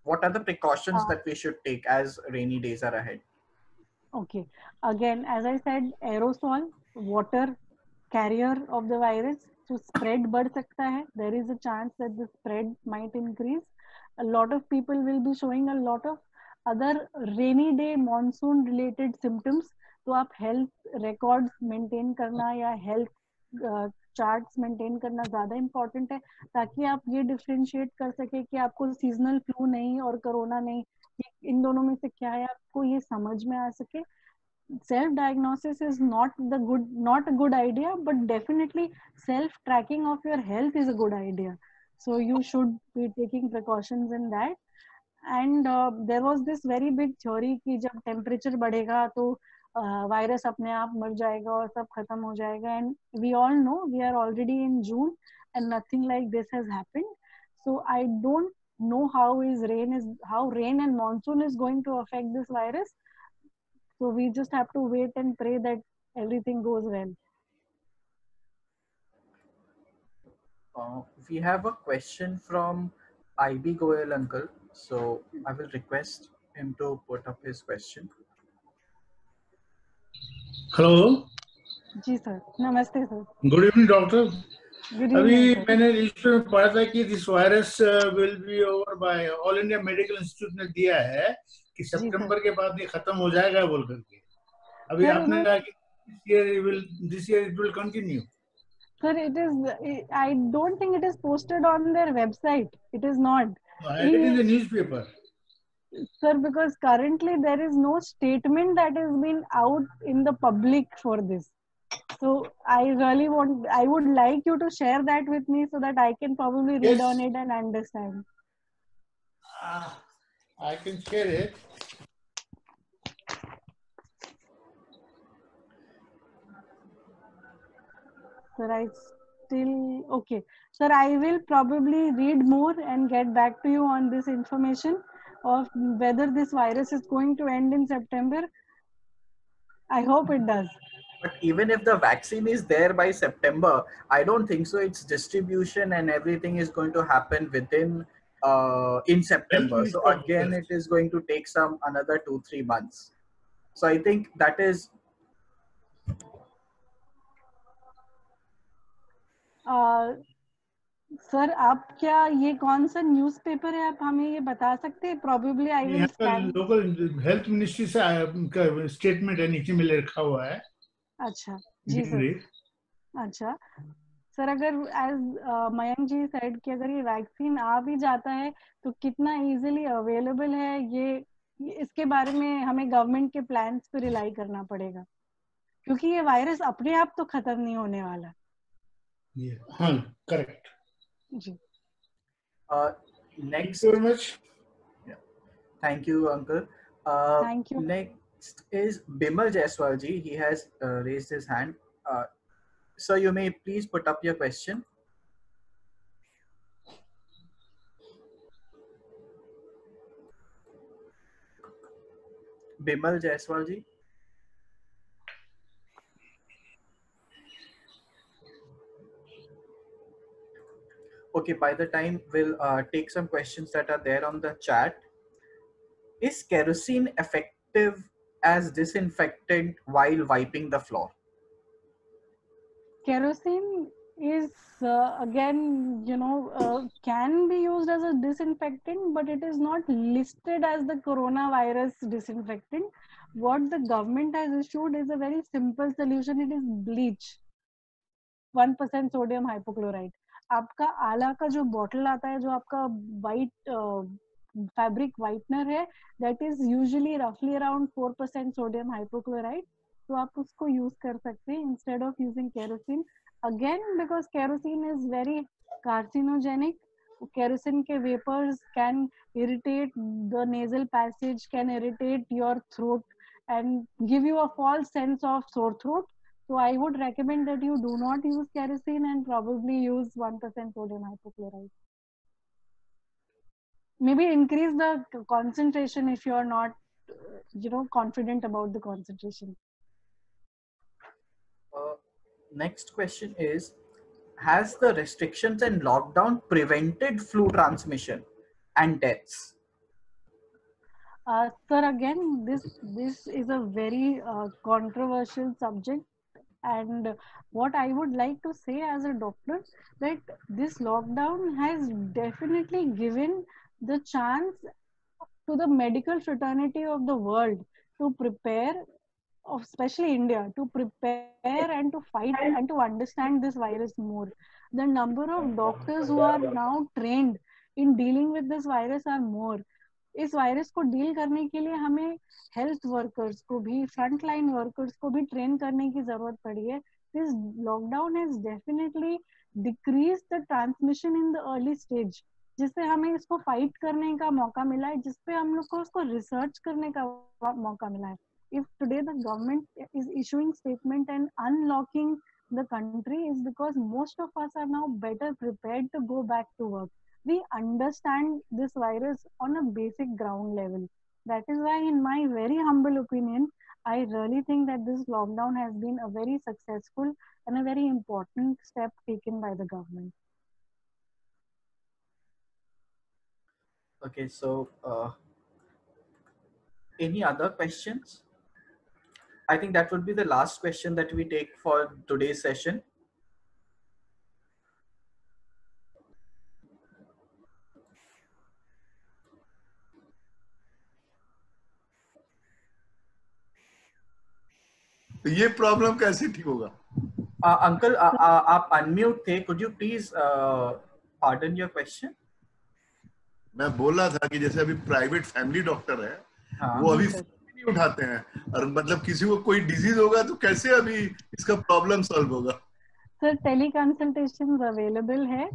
What are the precautions that we should take as rainy days are ahead? Okay, again, as I said, aerosol, water carrier of the virus, so spread बढ़ सकता है. There is a chance that the spread might increase. A lot of people will be showing a lot of other rainy day monsoon related symptoms. तो आप health records maintain करना या health charts maintain करना ज्यादा important है, ताकि आप ये डिफरेंशिएट कर सके कि आपको सीजनल फ्लू नहीं और कोरोना नहीं, इन दोनों में से क्या है, आपको ये समझ में आ सके. Self diagnosis is not a good idea, but definitely self tracking of your health is a good idea, so you should be taking precautions in that. And there was this very big theory कि जब temperature बढ़ेगा तो virus अपने आप मर जाएगा और सब खत्म हो जाएगा. And we all know we are already in June and nothing like this has happened. So I don't know how rain and monsoon is going to affect this virus. So we just have to wait and pray that everything goes well. We have a question from IB Goyal uncle, so I will request him to put up his question. Hello जी sir, नमस्ते sir. Good evening doctor. Good अभी evening, sir. मैंने list में पढ़ा था कि this virus will be over by All India Medical Institute ने दिया है कि सितंबर के बाद ये खत्म हो जाएगा बोल करके. अभी Sir, आपने कहा कि this year it will continue. Sir, I don't think it is posted on their website. It is not. I read in the newspaper. Sir, because currently there is no statement that has been out in the public for this. So I would like you to share that with me so that I can probably read on it and understand. I can share it. Sir, okay. Sir, I will probably read more and get back to you on this information of whether this virus is going to end in September. I hope it does. But even if the vaccine is there by September, I don't think so. Its distribution and everything is going to happen within in September. So again, it is going to take another 2-3 months. So I think that is. Sir, आप क्या ये कौन सा newspaper है, आप हमें ये बता सकते हैं? Probably I will scan. Local health ministry से स्टेटमेंट है, नीचे में लिखा हुआ है. अच्छा जी सर. अच्छा सर, अगर एज मयंक जी सेड कि अगर ये वैक्सीन आ भी जाता है तो कितना इजीली अवेलेबल है, ये इसके बारे में हमें गवर्नमेंट के प्लान्स पे रिलाई करना पड़ेगा, क्योंकि ये वायरस अपने आप तो खत्म नहीं होने वाला. हाँ, करेक्ट जी. Next. Thank you very much. Yeah. Thank you, uncle. Thank you. Next is Bimal Jaiswal ji. He has raised his hand. Sir, you may please put up your question. Bimal Jaiswal ji. Okay, by the time we'll take some questions that are there on the chat. Is kerosene effective as disinfectant while wiping the floor? Kerosene is again, can be used as a disinfectant, but it is not listed as the coronavirus disinfectant. What the government has issued is a very simple solution. It is bleach, 1% sodium hypochloride. आपका आला का जो bottle आता है, जो आपका white fabric whitener है, that is usually रफली अराउंड 4% सोडियम हाइपोक्लोराइड. तो आप उसको यूज कर सकते हैं instead of using kerosene. Again because kerosene is very carcinogenic. kerosene के vapors can irritate the nasal passage, can irritate your throat and give you a false sense of sore throat. So I would recommend that you do not use kerosene and probably use 1% sodium hypochlorite. Maybe increase the concentration if you are not, confident about the concentration. Next question is, has the restrictions and lockdown prevented flu transmission and deaths? Sir, again, this is a very controversial subject. And what I would like to say as a doctor, that this lockdown has definitely given the chance to the medical fraternity of the world to prepare, especially India, to prepare and to fight and to understand this virus more. The number of doctors who are now trained in dealing with this virus are more. इस virus को deal करने के लिए हमें health workers को भी, front line workers को भी ट्रेन करने की जरूरत पड़ी है. This lockdown has definitely decrease the transmission in the early stage, जिससे हमें इसको फाइट करने का मौका मिला है, जिसपे हम लोग को उसको रिसर्च करने का मौका मिला है. If today the government is issuing statement and unlocking the country, is because most of us are now better prepared to go back to work. We understand this virus on a basic ground level. That is why, in my very humble opinion, I really think that this lockdown has been a very successful and a very important step taken by the government. Okay, so any other questions? I think that would be the last question that we take for today's session. तो ये problem कैसे ठीक होगा? Uncle आप unmute थे. Could you please pardon your question? मैं बोल रहा था कि जैसे अभी प्राइवेट फैमिली डॉक्टर है, वो अभी नहीं उठाते हैं, और मतलब किसी को कोई डिजीज होगा तो कैसे अभी इसका प्रॉब्लम सॉल्व होगा? सर, टेली कंसल्टेशन अवेलेबल है.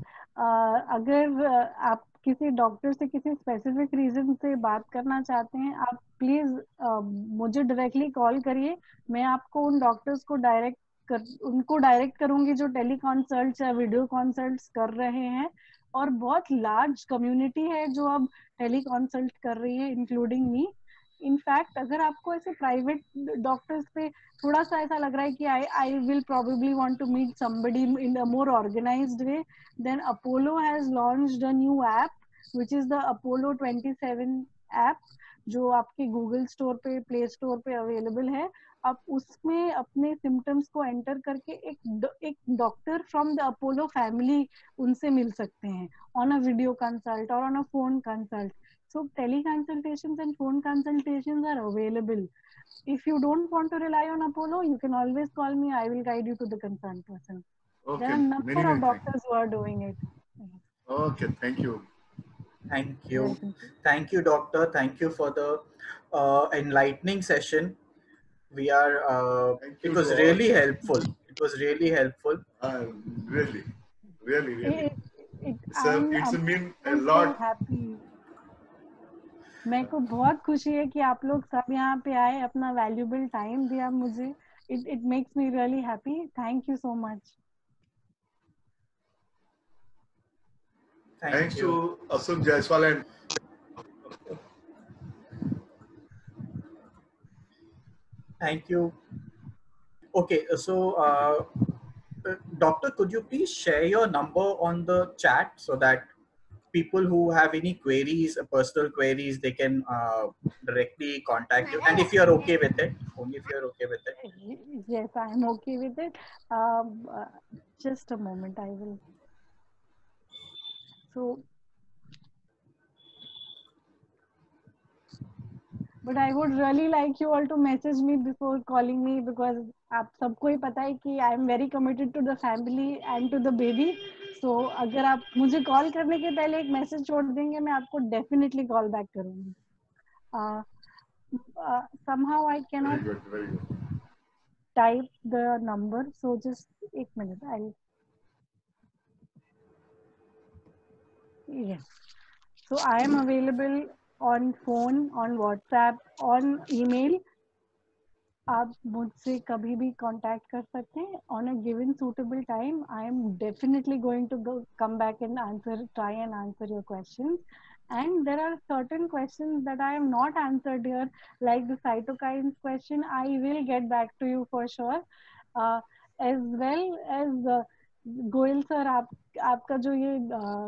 अगर आप किसी डॉक्टर से किसी स्पेसिफिक रीजन से बात करना चाहते हैं, आप प्लीज मुझे डायरेक्टली कॉल करिए. मैं आपको उन डॉक्टर्स को उनको डायरेक्ट करूंगी जो टेली कंसल्ट या वीडियो कंसल्ट कर रहे हैं. और बहुत लार्ज कम्युनिटी है जो अब टेली कंसल्ट कर रही है, इंक्लूडिंग मी. इनफैक्ट अगर आपको ऐसे प्राइवेट डॉक्टर्स पे थोड़ा सा ऐसा लग रहा है कि I will probably want to meet somebody in a more organised way, then Apollo has launched a new app which is the Apollo 27 app, जो आपके गूगल स्टोर पे, प्ले स्टोर पे अवेलेबल है. आप उसमें अपने सिम्टम्स को एंटर करके एक doctor from the Apollo family उनसे मिल सकते हैं ऑन अ वीडियो कंसल्ट और on a phone consult. So teleconsultations and phone consultations are available. If you don't want to rely on Apollo, you can always call me. I will guide you to the concerned person. Okay. There are a number of doctors who are doing it. Okay, thank you. Thank you. Thank you, doctor. Thank you for the enlightening session. We are, it was really helpful. It was really helpful. Really. Sir, it's mean a I'm lot. so happy. मेरे को बहुत खुशी है कि आप लोग सब यहाँ पे आए, अपना वैल्यूबल टाइम दिया मुझे. It makes me really happy. Thank you so much. Thanks to Asuk Jaiswal and Thank you. Okay, so doctor, could you please share your number on the chat so that people who have any queries, personal queries, they can directly contact you, and if you're okay with it, only if you're okay with it. Yes, I am okay with it. Just a moment, I will. So, but I would really like you all to message me before calling me, because आप सबको ही पता है कि I am very committed to the family and to the baby. So अगर आप मुझे call करने के पहले एक मैसेज छोड़ देंगे, मैं आपको definitely call back करूँगी. Somehow I cannot very good. type the number, so just एक minute. Yes. So I am available on phone, on WhatsApp, on email. आप मुझसे कभी भी contact कर सकते हैं. On a given suitable time, I am definitely going to come back and try and answer your questions. And there are certain questions that I have not answered here, like the cytokines question. I will get back to you for sure. As well as Goyal sir, आपका जो ये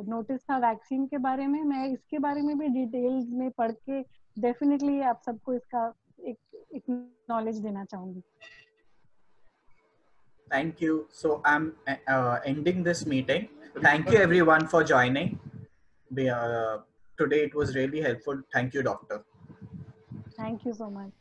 notice था vaccine के बारे में, मैं इसके बारे में भी डिटेल्स में पढ़ के डेफिनेटली आप सबको इसका एक नॉलेज देना चाहूंगी. Thank you. So I'm ending this meeting. Thank you everyone for joining. Today it was really helpful. Thank you, doctor. Thank you so much.